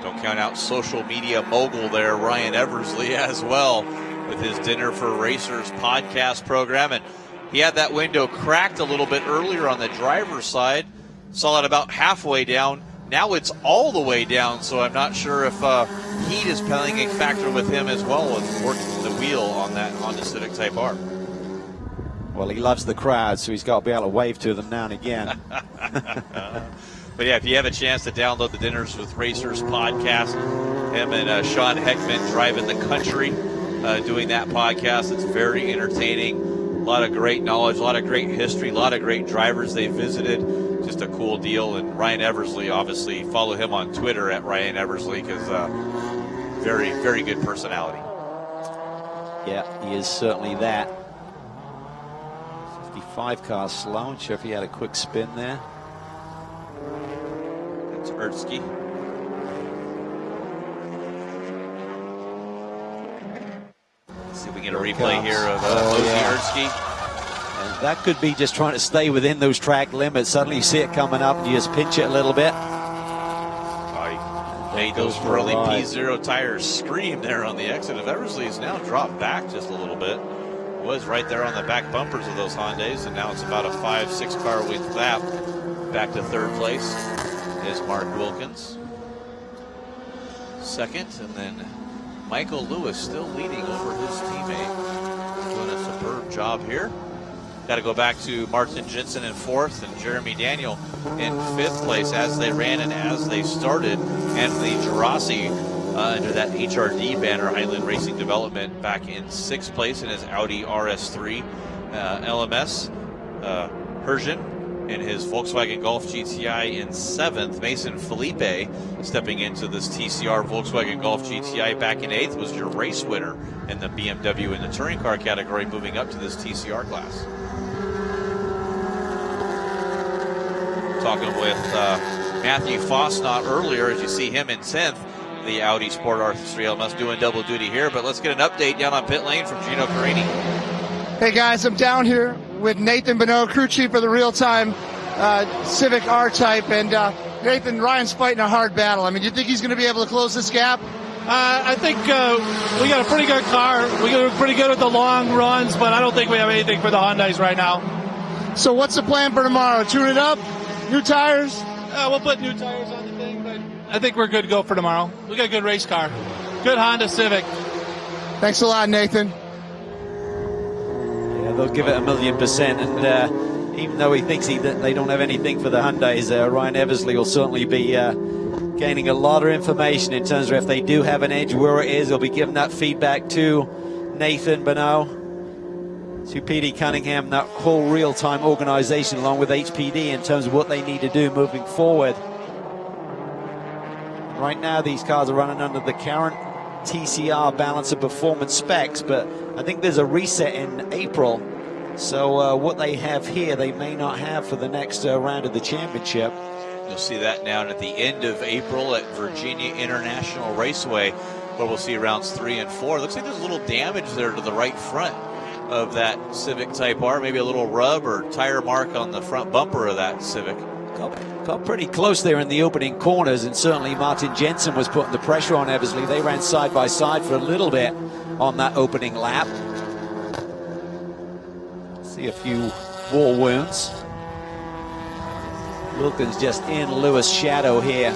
Speaker 1: Don't count out social media mogul there, Ryan Eversley, as well, with his Dinner for Racers podcast program. And he had that window cracked a little bit earlier on the driver's side. Saw it about halfway down. Now it's all the way down, so I'm not sure if heat is playing a factor with him as well, with working the wheel on that Honda Civic Type R.
Speaker 2: Well, he loves the crowd, so he's got to be able to wave to them now and again.
Speaker 1: But yeah, if you have a chance to download the Dinners with Racers podcast, him and Sean Heckman driving the country, doing that podcast. It's very entertaining. A lot of great knowledge, a lot of great history, a lot of great drivers they visited. Just a cool deal. And Ryan Eversley, obviously, follow him on Twitter at Ryan Eversley, because very, very good personality.
Speaker 2: Yeah, he is certainly that. 55 car slow. Not sure if he had a quick spin there.
Speaker 1: It's Erdsky.
Speaker 2: See
Speaker 1: if we get a replay here of Ozzy Erdsky.
Speaker 2: That could be just trying to stay within those track limits. Suddenly you see it coming up and you just pinch it a little bit.
Speaker 1: Made those early P0 tires scream there on the exit of Eversley. Has now dropped back just a little bit. Was right there on the back bumpers of those Hondas, and now it's about a 5-6 car width lap. Back to third place is Mark Wilkins. Second, and then Michael Lewis still leading over his teammate. Doing a superb job here. Got to go back to Martin Jensen in fourth and Jeremy Daniel in fifth place as they ran and as they started. Anthony Gerasi under that HRD banner, Highland Racing Development, back in sixth place in his Audi RS3 LMS. Persian in his Volkswagen Golf GTI in seventh. Mason Felipe stepping into this TCR Volkswagen Golf GTI back in eighth, was your race winner in the BMW in the touring car category, moving up to this TCR class. Talking with Matthew Fosnot earlier, as you see him in 10th, the Audi Sport R3 LMS doing double duty here. But let's get an update down on pit lane from Gino Carini.
Speaker 3: Hey guys, I'm down here with Nathan Bonneau, crew chief of the real-time Civic R-Type, and Nathan, Ryan's fighting a hard battle. I mean, do you think he's going to be able to close this gap?
Speaker 5: I think we got a pretty good car. We're pretty good at the long runs, but I don't think we have anything for the Hondas right now.
Speaker 3: So what's the plan for tomorrow? Tune it up? New tires?
Speaker 5: We'll put new tires on the thing, but I think we're good to go for tomorrow. We got a good race car. Good Honda Civic.
Speaker 3: Thanks a lot, Nathan.
Speaker 2: Yeah, they'll give it 1,000,000%, and even though he thinks they don't have anything for the Hyundais, Ryan Eversley will certainly be gaining a lot of information in terms of if they do have an edge, where it is. He'll be giving that feedback to Nathan Bonneau, to PD Cunningham, that whole real-time organization along with HPD in terms of what they need to do moving forward. Right now these cars are running under the current TCR balance of performance specs, but I think there's a reset in April, so what they have here they may not have for the next round of the championship.
Speaker 1: You'll see that now at the end of April at Virginia International Raceway, where we'll see rounds 3 and 4. Looks like there's a little damage there to the right front of that Civic Type R, maybe a little rub or tire mark on the front bumper of that Civic.
Speaker 2: Got pretty close there in the opening corners, and certainly Martin Jensen was putting the pressure on Eversley. They ran side by side for a little bit on that opening lap. See a few war wounds. Wilkins just in Lewis' shadow here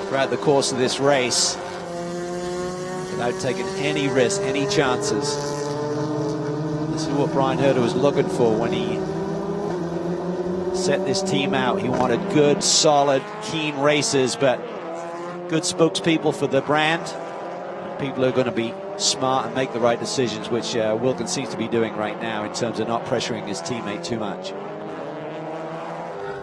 Speaker 2: throughout the course of this race, without taking any risks, any chances. This is what Brian Herder was looking for when he set this team out. He wanted good, solid, keen races, but good spokespeople for the brand. People who are going to be smart and make the right decisions, which Wilkins seems to be doing right now in terms of not pressuring his teammate too much.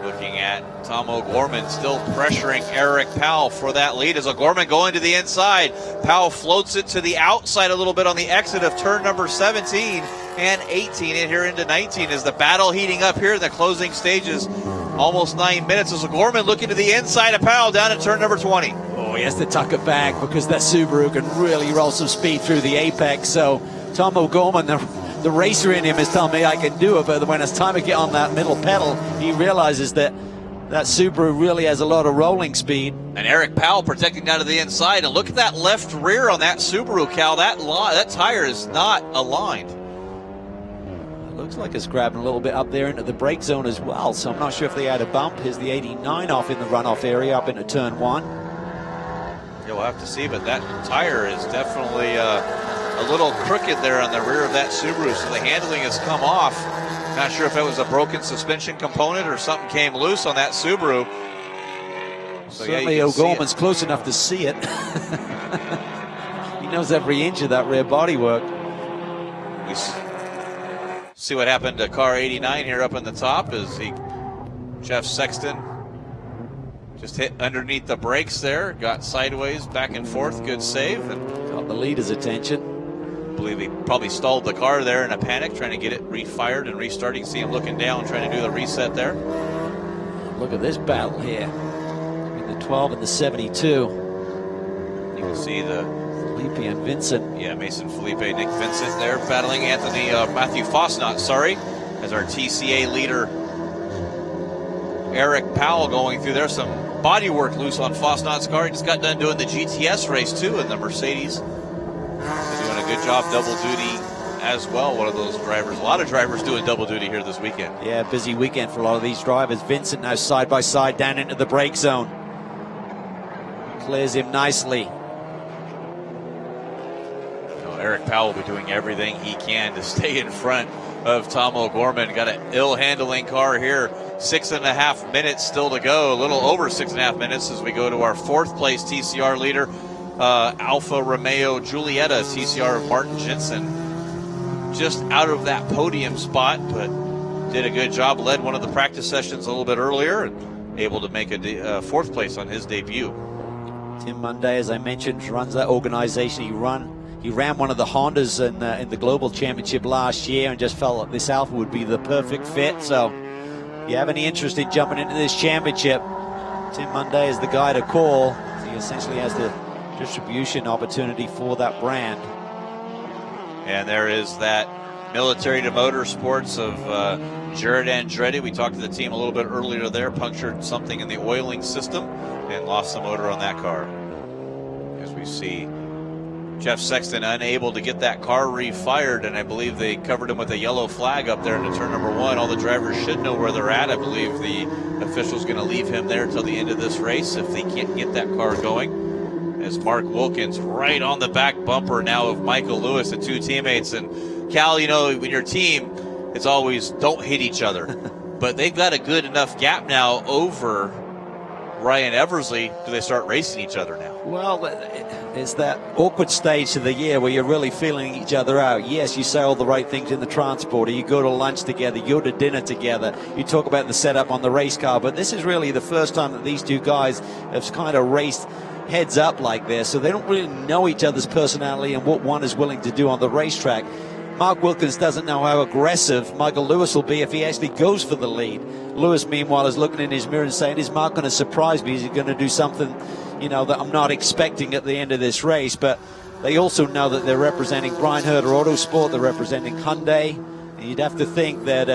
Speaker 1: Looking at Tom O'Gorman still pressuring Eric Powell for that lead as O'Gorman going to the inside. Powell floats it to the outside a little bit on the exit of turn number 17 and 18 in here into 19 as the battle heating up here in the closing stages. Almost 9 minutes as O'Gorman looking to the inside of Powell down at turn number 20.
Speaker 2: Oh, he has to tuck it back because that Subaru can really roll some speed through the apex. So Tom O'Gorman, the racer in him, is telling me I can do it, but when it's time to get on that middle pedal, he realizes that that Subaru really has a lot of rolling speed.
Speaker 1: And Eric Powell protecting down to the inside, and look at that left rear on that Subaru, Cal. That tire is not aligned.
Speaker 2: It looks like it's grabbing a little bit up there into the brake zone as well, so I'm not sure if they had a bump. Here's the 89 off in the runoff area up into turn 1.
Speaker 1: You'll have to see, but that tire is definitely a little crooked there on the rear of that Subaru, so the handling has come off. Not sure if it was a broken suspension component or something came loose on that Subaru. So
Speaker 2: certainly
Speaker 1: yeah,
Speaker 2: O'Gorman's close enough to see it. He knows every inch of that rear bodywork.
Speaker 1: We see what happened to car 89 here up on the top as Jeff Sexton just hit underneath the brakes there, got sideways, back and forth, good save. And
Speaker 2: got the leader's attention.
Speaker 1: I believe he probably stalled the car there in a panic, trying to get it refired and restarting. See him looking down, trying to do the reset there.
Speaker 2: Look at this battle here between the 12 and the 72.
Speaker 1: You can see the
Speaker 2: Felipe and Vincent.
Speaker 1: Yeah, Mason Felipe, Nick Vincent there battling Matthew Fosnot, sorry. as our TCA leader, Eric Powell, going through there. Some bodywork loose on Fosnot's car. He just got done doing the GTS race too in the Mercedes. They're doing a good job double duty as well. One of those drivers, a lot of drivers doing double duty here this weekend.
Speaker 2: Yeah, busy weekend for a lot of these drivers. Vincent now side by side down into the brake zone. Clears him nicely.
Speaker 1: Eric Powell will be doing everything he can to stay in front of Tom O'Gorman. Got an ill-handling car here. 6.5 minutes still to go. A little over 6.5 minutes as we go to our 4th place TCR leader, Alfa Romeo Giulietta, TCR of Martin Jensen. Just out of that podium spot, but did a good job. Led one of the practice sessions a little bit earlier and able to make a 4th place on his debut.
Speaker 2: Tim Monday, as I mentioned, runs that organization. He ran one of the Hondas in the Global Championship last year and just felt that this Alfa would be the perfect fit. So if you have any interest in jumping into this championship, Tim Monday is the guy to call. He essentially has the distribution opportunity for that brand.
Speaker 1: And there is that Military to Motorsports of Jared Andretti. We talked to the team a little bit earlier there, punctured something in the oiling system and lost the motor on that car. As we see Jeff Sexton unable to get that car refired, and I believe they covered him with a yellow flag up there into turn number 1. All the drivers should know where they're at. I believe the official's going to leave him there until the end of this race if they can't get that car going. As Mark Wilkins right on the back bumper now of Michael Lewis, the 2 teammates. And Cal, you know, when your team, it's always don't hit each other. But they've got a good enough gap now over Ryan Eversley. Do they start racing each other now?
Speaker 2: Well, it's that awkward stage of the year where you're really feeling each other out. Yes, you say all the right things in the transporter. You go to lunch together. You go to dinner together. You talk about the setup on the race car. But this is really the first time that these 2 guys have kind of raced heads up like this. So they don't really know each other's personality and what one is willing to do on the racetrack. Mark Wilkins doesn't know how aggressive Michael Lewis will be if he actually goes for the lead. Lewis, meanwhile, is looking in his mirror and saying, is Mark going to surprise me? Is he going to do something, you know, that I'm not expecting at the end of this race? But they also know that they're representing Brian Herder Autosport, they're representing Hyundai. And you'd have to think that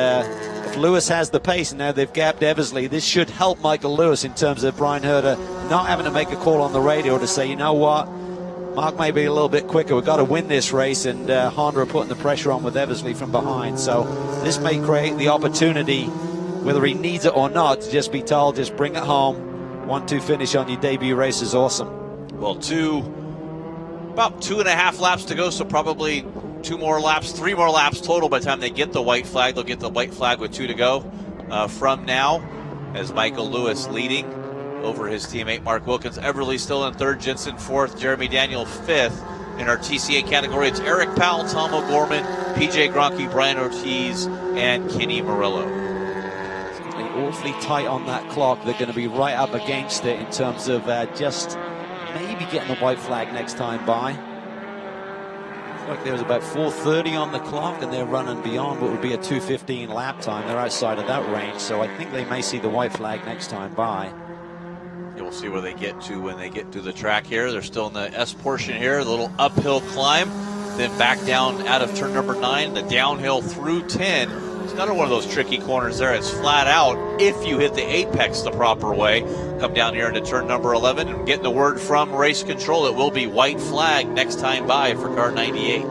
Speaker 2: if Lewis has the pace and now they've gapped Eversley, this should help Michael Lewis in terms of Brian Herder not having to make a call on the radio to say, you know what, Mark may be a little bit quicker. We've got to win this race, and Honda are putting the pressure on with Eversley from behind. So this may create the opportunity, whether he needs it or not, to just be told, just bring it home. 1-2 finish on your debut race is awesome.
Speaker 1: Well, about 2.5 laps to go, so probably 3 more laps total by the time they get the white flag. They'll get the white flag with 2 to go from now, as Michael Lewis leading over his teammate Mark Wilkins. Everly still in 3rd, Jensen 4th, Jeremy Daniel 5th. In our TCA category, it's Eric Powell, Tom O'Gorman, PJ Gronke, Brian Ortiz, and Kenny Murillo.
Speaker 2: It's going to be awfully tight on that clock. They're going to be right up against it in terms of just maybe getting the white flag next time by. Looks like there was about 4:30 on the clock, and they're running beyond what would be a 2:15 lap time. They're outside of that range, so I think they may see the white flag next time by.
Speaker 1: We'll see where they get to when they get to the track here. They're still in the S portion here, the little uphill climb, then back down out of turn number 9, the downhill through 10. It's another one of those tricky corners there. It's flat out if you hit the apex the proper way. Come down here into turn number 11 and getting the word from race control. It will be white flag next time by for car 98.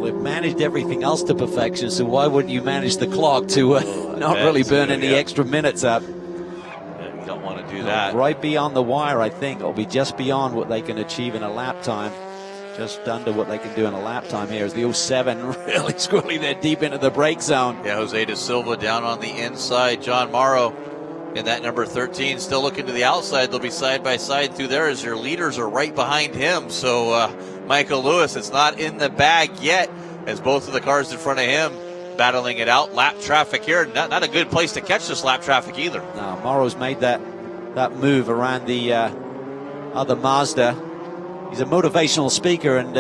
Speaker 2: They've managed everything else to perfection, so why wouldn't you manage the clock to not really burn any extra minutes up?
Speaker 1: Yeah, you don't want to do that.
Speaker 2: Right beyond the wire, I think. It'll be just beyond what they can achieve in a lap time. Just under what they can do in a lap time here as the 07 really squirrely there deep into the brake zone.
Speaker 1: Yeah, Jose De Silva down on the inside. John Morrow in that number 13 still looking to the outside. They'll be side by side through there as your leaders are right behind him. So Michael Lewis, it's not in the bag yet as both of the cars in front of him battling it out. Lap traffic here, not a good place to catch this lap traffic either.
Speaker 2: No, Morrow's made that move around the other Mazda. He's a motivational speaker, and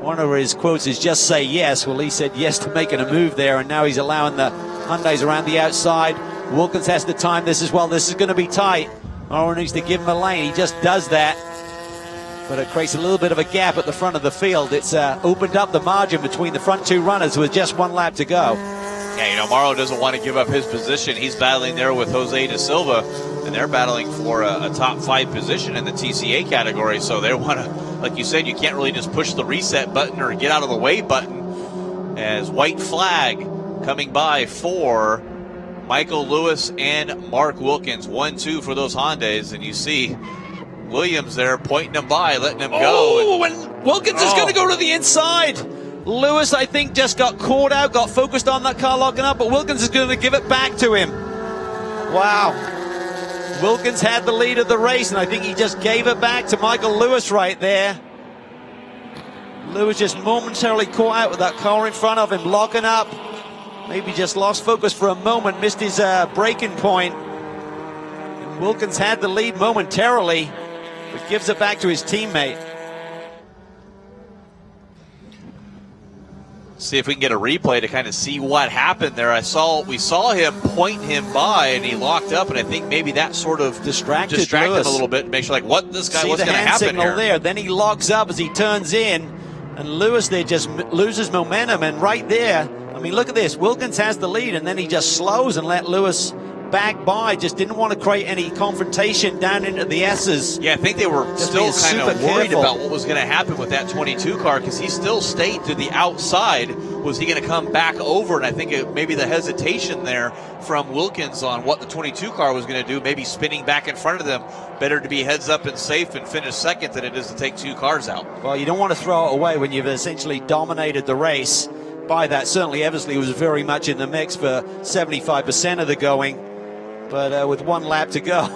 Speaker 2: one of his quotes is just say yes. Well, he said yes to making a move there, and now he's allowing the Hyundais around the outside. Wilkins has to time this as well. This is going to be tight. Morrow needs to give him a lane. He just does that. but it creates a little bit of a gap at the front of the field. It's opened up the margin between the front two runners with just 1 lap to go.
Speaker 1: Yeah, you know, Morrow doesn't want to give up his position. He's battling there with Jose Da Silva, and they're battling for a top 5 position in the TCA category. So they want to, like you said, you can't really just push the reset button or get out of the way button. As white flag coming by for Michael Lewis and Mark Wilkins. 1-2 for those Hondas, and you see Williams there pointing them by, letting them go.
Speaker 2: Oh, and Wilkins is going to go to the inside. Lewis, I think, just got caught out, got focused on that car locking up, but Wilkins is going to give it back to him. Wow. Wilkins had the lead of the race, and I think he just gave it back to Michael Lewis right there. Lewis just momentarily caught out with that car in front of him, locking up. Maybe just lost focus for a moment, missed his braking point. And Wilkins had the lead momentarily, but gives it back to his teammate.
Speaker 1: See if we can get a replay to kind of see what happened there. We saw him point him by, and he locked up, and I think maybe that sort of distracted him a little bit, and make sure like, what's going to happen here?
Speaker 2: There. Then he locks up as he turns in, and Lewis there just loses momentum, and right there, I mean, look at this. Wilkins has the lead, and then he just slows and let Lewis back by. Just didn't want to create any confrontation down into the S's.
Speaker 1: Yeah, I think they were
Speaker 2: just
Speaker 1: still kind of worried
Speaker 2: careful
Speaker 1: about what was going to happen with that 22 car, because he still stayed to the outside. Was he going to come back over? And I think maybe the hesitation there from Wilkins on what the 22 car was going to do, maybe spinning back in front of them. Better to be heads up and safe and finish second than it is to take 2 cars out.
Speaker 2: Well, you don't want to throw it away when you've essentially dominated the race by that. Certainly Eversley was very much in the mix for 75% of the going, but with 1 lap to go,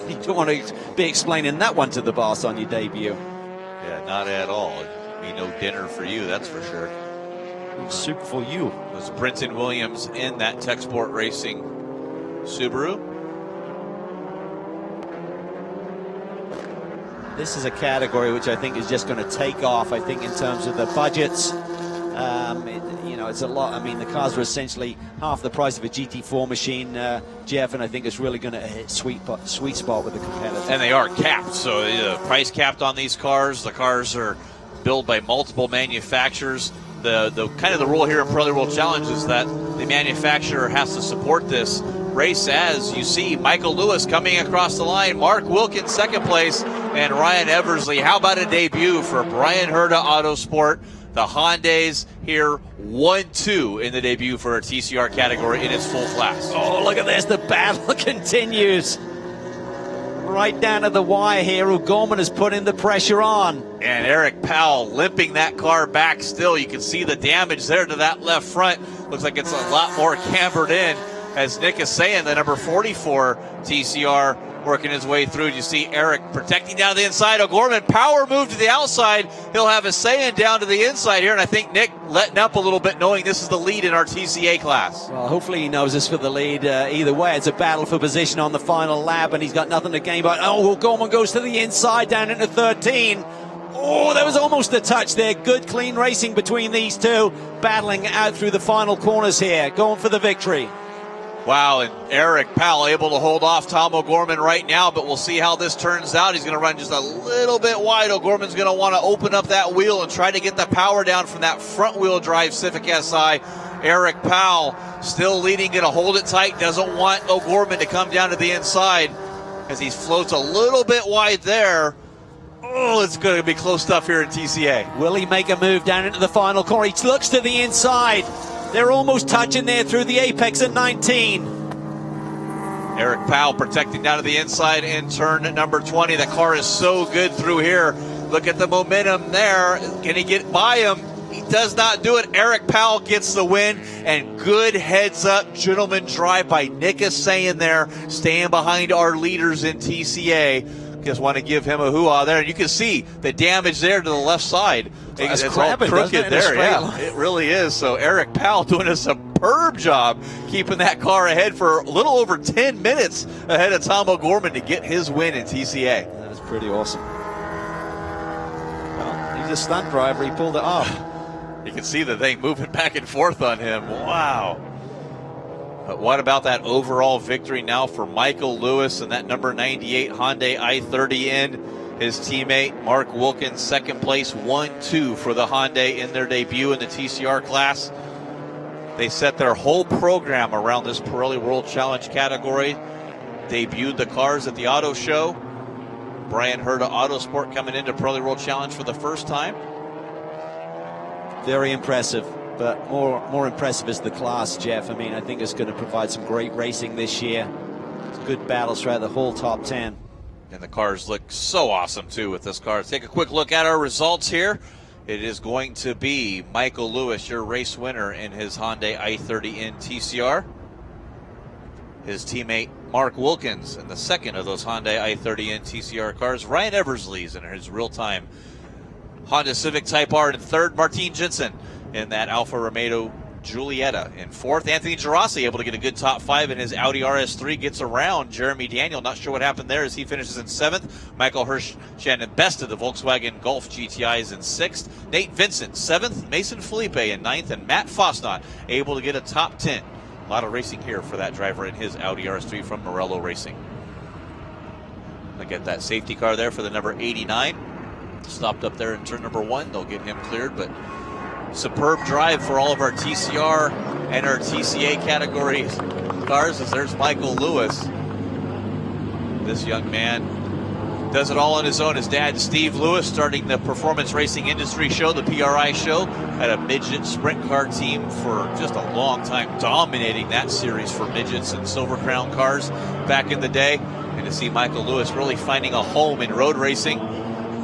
Speaker 2: you don't want to be explaining that one to the boss on your debut.
Speaker 1: Yeah, not at all. It'd be no dinner for you, that's for sure.
Speaker 2: Soup for you.
Speaker 1: It was Brenton Williams in that Tech Sport Racing Subaru.
Speaker 2: This is a category which I think is just going to take off. I think in terms of the budgets, it's a lot. I mean, the cars are essentially half the price of a GT4 machine, Jeff, and I think it's really going to hit sweet spot with the competitors.
Speaker 1: And they are capped, so price capped on these cars. The cars are built by multiple manufacturers. The kind of the rule here in Pirelli World Challenge is that the manufacturer has to support this race. As you see, Michael Lewis coming across the line, Mark Wilkins second place, and Ryan Eversley. How about a debut for Brian Herta Autosport? The Hondas here 1-2 in the debut for a TCR category in its full class.
Speaker 2: Oh, look at this. The battle continues. Right down to the wire here. O'Gorman has put in the pressure on.
Speaker 1: And Eric Powell limping that car back still. You can see the damage there to that left front. Looks like it's a lot more cambered in. As Nick is saying, the number 44 TCR working his way through. You see Eric protecting down to the inside. O'Gorman, power move to the outside. He'll have his saying down to the inside here, and I think Nick letting up a little bit, knowing this is the lead in our TCA class.
Speaker 2: Well, hopefully he knows this for the lead. Either way, it's a battle for position on the final lap, and he's got nothing to gain. But O'Gorman goes to the inside down into 13. Oh, there was almost a touch there. Good, clean racing between these two, battling out through the final corners here, going for the victory.
Speaker 1: Wow, and Eric Powell able to hold off Tom O'Gorman right now, but we'll see how this turns out. He's going to run just a little bit wide. O'Gorman's going to want to open up that wheel and try to get the power down from that front-wheel drive Civic Si. Eric Powell still leading, going to hold it tight, doesn't want O'Gorman to come down to the inside as he floats a little bit wide there. Oh, it's going to be close stuff here in TCA.
Speaker 2: Will he make a move down into the final corner? He looks to the inside. They're almost touching there through the apex at 19.
Speaker 1: Eric Powell protecting down to the inside in turn number 20. The car is so good through here. Look at the momentum there. Can he get by him? He does not do it. Eric Powell gets the win, and good heads up gentleman drive by Nick Asayan there, staying behind our leaders in TCA. Just want to give him a hoo-ah there. And you can see the damage there to the left side. It's all crooked there. Yeah, it really is. So Eric Powell doing a superb job keeping that car ahead for a little over 10 minutes ahead of Tom O'Gorman to get his win in TCA.
Speaker 2: That is pretty awesome. Well, he's a stunt driver. He pulled it off.
Speaker 1: You can see the thing moving back and forth on him. Wow. But what about that overall victory now for Michael Lewis and that number 98 Hyundai i30N? his teammate Mark Wilkins, second place, 1-2 for the Hyundai in their debut in the TCR class. They set their whole program around this Pirelli World Challenge category. Debuted the cars at the auto show. Brian Herta Autosport coming into Pirelli World Challenge for the first time.
Speaker 2: Very impressive, but more impressive is the class, Jeff. I mean, I think it's going to provide some great racing this year. Good battles throughout the whole top 10.
Speaker 1: And the cars look so awesome, too, with this car. Let's take a quick look at our results here. It is going to be Michael Lewis, your race winner in his Hyundai i30N TCR. His teammate Mark Wilkins in the second of those Hyundai i30N TCR cars. Ryan Eversley's in his real-time Honda Civic Type R in third. Martin Jensen in that Alfa Romeo Giulietta in fourth. Anthony Girassi able to get a good top 5 in his Audi RS3, gets around Jeremy Daniel. Not sure what happened there as he finishes in 7th. Michael Hirsch Shannon Best of the Volkswagen Golf GTIs in 6th. Nate Vincent 7th. Mason Felipe in 9th. And Matt Fosnot able to get a top 10. A lot of racing here for that driver in his Audi RS3 from Morello Racing. Look at that safety car there for the number 89. Stopped up there in turn number 1. They'll get him cleared, but superb drive for all of our TCR and our TCA category cars, as there's Michael Lewis. This young man does it all on his own. His dad, Steve Lewis, starting the performance racing industry show, the PRI show, had a midget sprint car team for just a long time, dominating that series for midgets and Silver Crown cars back in the day. And to see Michael Lewis really finding a home in road racing.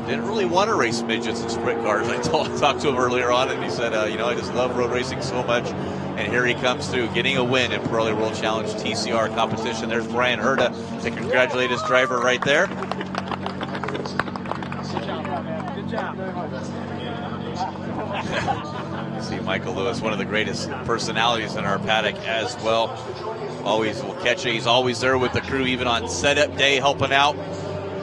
Speaker 1: Didn't really want to race midgets and sprint cars. I talked to him earlier on, and he said, I just love road racing so much. And here he comes through, getting a win in Pirelli World Challenge TCR competition. There's Brian Herta to congratulate his driver right there.
Speaker 4: Good job.
Speaker 1: See Michael Lewis, one of the greatest personalities in our paddock as well. Always will catch it. He's always there with the crew, even on setup day, helping out.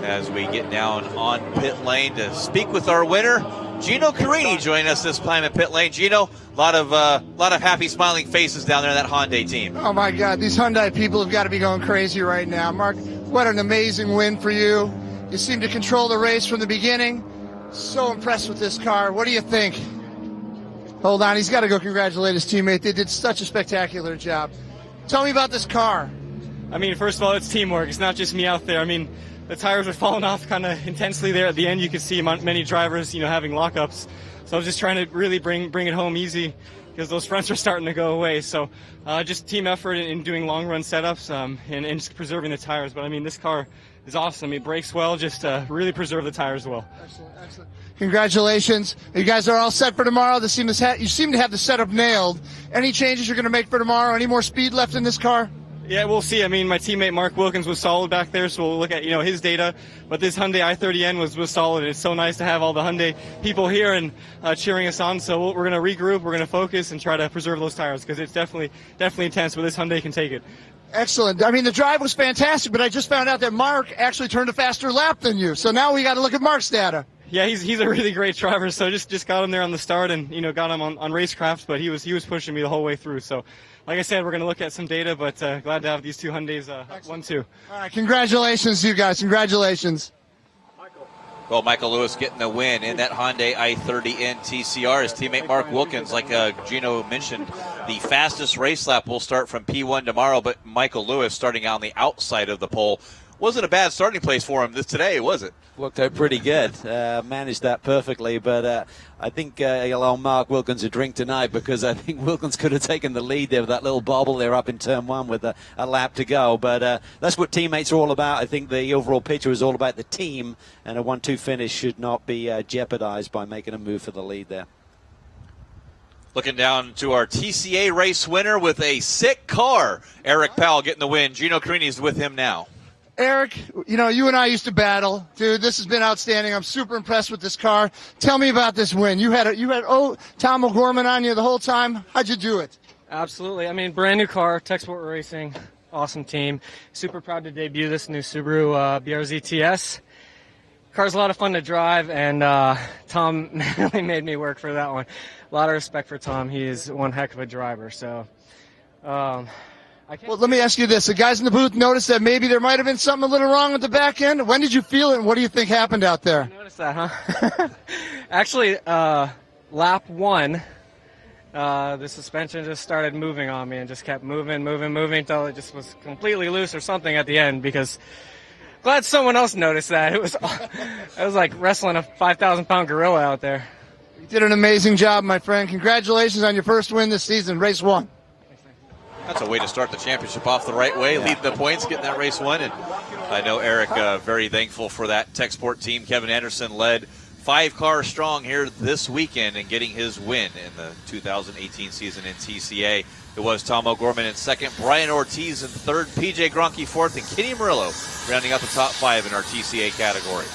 Speaker 1: As we get down on pit lane to speak with our winner, Gino Carini, joining us this time at pit lane. Gino, a lot of happy, smiling faces down there in that Hyundai team.
Speaker 3: Oh my God, these Hyundai people have got to be going crazy right now. Mark, what an amazing win for you. You seem to control the race from the beginning. So impressed with this car. What do you think? Hold on, he's got to go congratulate his teammate. They did such a spectacular job. Tell me about this car.
Speaker 6: I mean, first of all, it's teamwork. It's not just me out there. I mean, the tires were falling off kind of intensely there at the end. You could see many drivers, having lockups. So I was just trying to really bring it home easy because those fronts are starting to go away. So just team effort in doing long run setups and just preserving the tires. But I mean, this car is awesome. It brakes well. Just really preserve the tires well.
Speaker 3: Excellent. Congratulations. You guys are all set for tomorrow. You seem to have the setup nailed. Any changes you're going to make for tomorrow? Any more speed left in this car?
Speaker 6: Yeah, we'll see. I mean, my teammate Mark Wilkins was solid back there, so we'll look at his data. But this Hyundai i30N was solid. It's so nice to have all the Hyundai people here and cheering us on. So we're going to regroup, we're going to focus, and try to preserve those tires because it's definitely intense. But this Hyundai can take it.
Speaker 3: Excellent. I mean, the drive was fantastic, but I just found out that Mark actually turned a faster lap than you. So now we got to look at Mark's data.
Speaker 6: Yeah, he's a really great driver. So just got him there on the start and got him on racecraft, but he was pushing me the whole way through. So. Like I said, we're going to look at some data, but glad to have these two Hyundais 1-2.
Speaker 3: All right, congratulations to you guys. Congratulations.
Speaker 1: Well, Michael Lewis getting the win in that Hyundai i30N TCR. His teammate Mark Wilkins, like Gino mentioned, the fastest race lap will start from P1 tomorrow, but Michael Lewis starting on the outside of the pole. Wasn't a bad starting place for him today, was it?
Speaker 2: Worked out pretty good. Managed that perfectly, but I think he'll allow Mark Wilkins a drink tonight because I think Wilkins could have taken the lead there with that little bobble there up in turn 1 with a lap to go. But that's what teammates are all about. I think the overall picture is all about the team, and a 1-2 finish should not be jeopardized by making a move for the lead there.
Speaker 1: Looking down to our TCA race winner with a sick car, Eric Powell getting the win. Gino Carini is with him now.
Speaker 3: Eric, you and I used to battle. Dude, this has been outstanding. I'm super impressed with this car. Tell me about this win. You had Tom O'Gorman on you the whole time. How'd you do it?
Speaker 7: Absolutely. I mean, brand new car, Tech Sport Racing, awesome team. Super proud to debut this new Subaru BRZ TS. Car's a lot of fun to drive, and Tom really made me work for that one. A lot of respect for Tom. He is one heck of a driver. So
Speaker 3: Well, let me ask you this. The guys in the booth noticed that maybe there might have been something a little wrong with the back end. When did you feel it, and what do you think happened out there?
Speaker 7: Notice that, huh? Actually, lap 1, the suspension just started moving on me and just kept moving until it just was completely loose or something at the end, because glad someone else noticed that. It was like wrestling a 5,000-pound gorilla out there.
Speaker 3: You did an amazing job, my friend. Congratulations on your first win this season, race 1.
Speaker 1: That's a way to start the championship off the right way, leading the points, getting that race won. And I know Eric very thankful for that tech sport team. Kevin Anderson led 5 cars strong here this weekend and getting his win in the 2018 season in TCA. It was Tom O'Gorman in second, Brian Ortiz in third, PJ Gronke fourth, and Kenny Murillo rounding out the top 5 in our TCA category.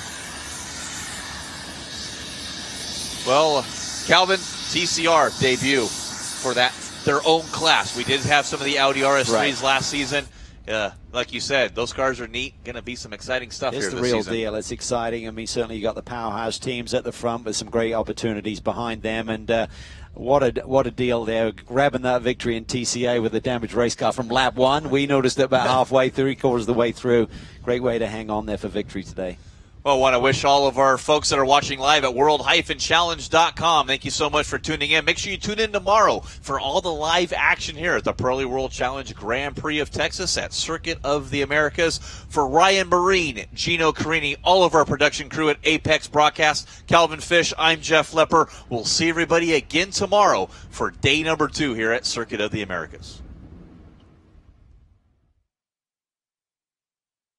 Speaker 1: Well, Calvin, TCR debut for their own class. We did have some of the Audi RS3s last season. Like you said, those cars are neat. Going to be some exciting stuff here this season.
Speaker 2: It's the real deal. It's exciting. I mean, certainly you got the powerhouse teams at the front with some great opportunities behind them. And what a deal there, grabbing that victory in TCA with the damaged race car from lap 1. We noticed it about halfway, 3/4 of the way through. Great way to hang on there for victory today.
Speaker 1: Well, I want to wish all of our folks that are watching live at world-challenge.com. Thank you so much for tuning in. Make sure you tune in tomorrow for all the live action here at the Pirelli World Challenge Grand Prix of Texas at Circuit of the Americas. For Ryan Marine, Gino Carini, all of our production crew at Apex Broadcast, Calvin Fish, I'm Jeff Lepper. We'll see everybody again tomorrow for day number 2 here at Circuit of the Americas.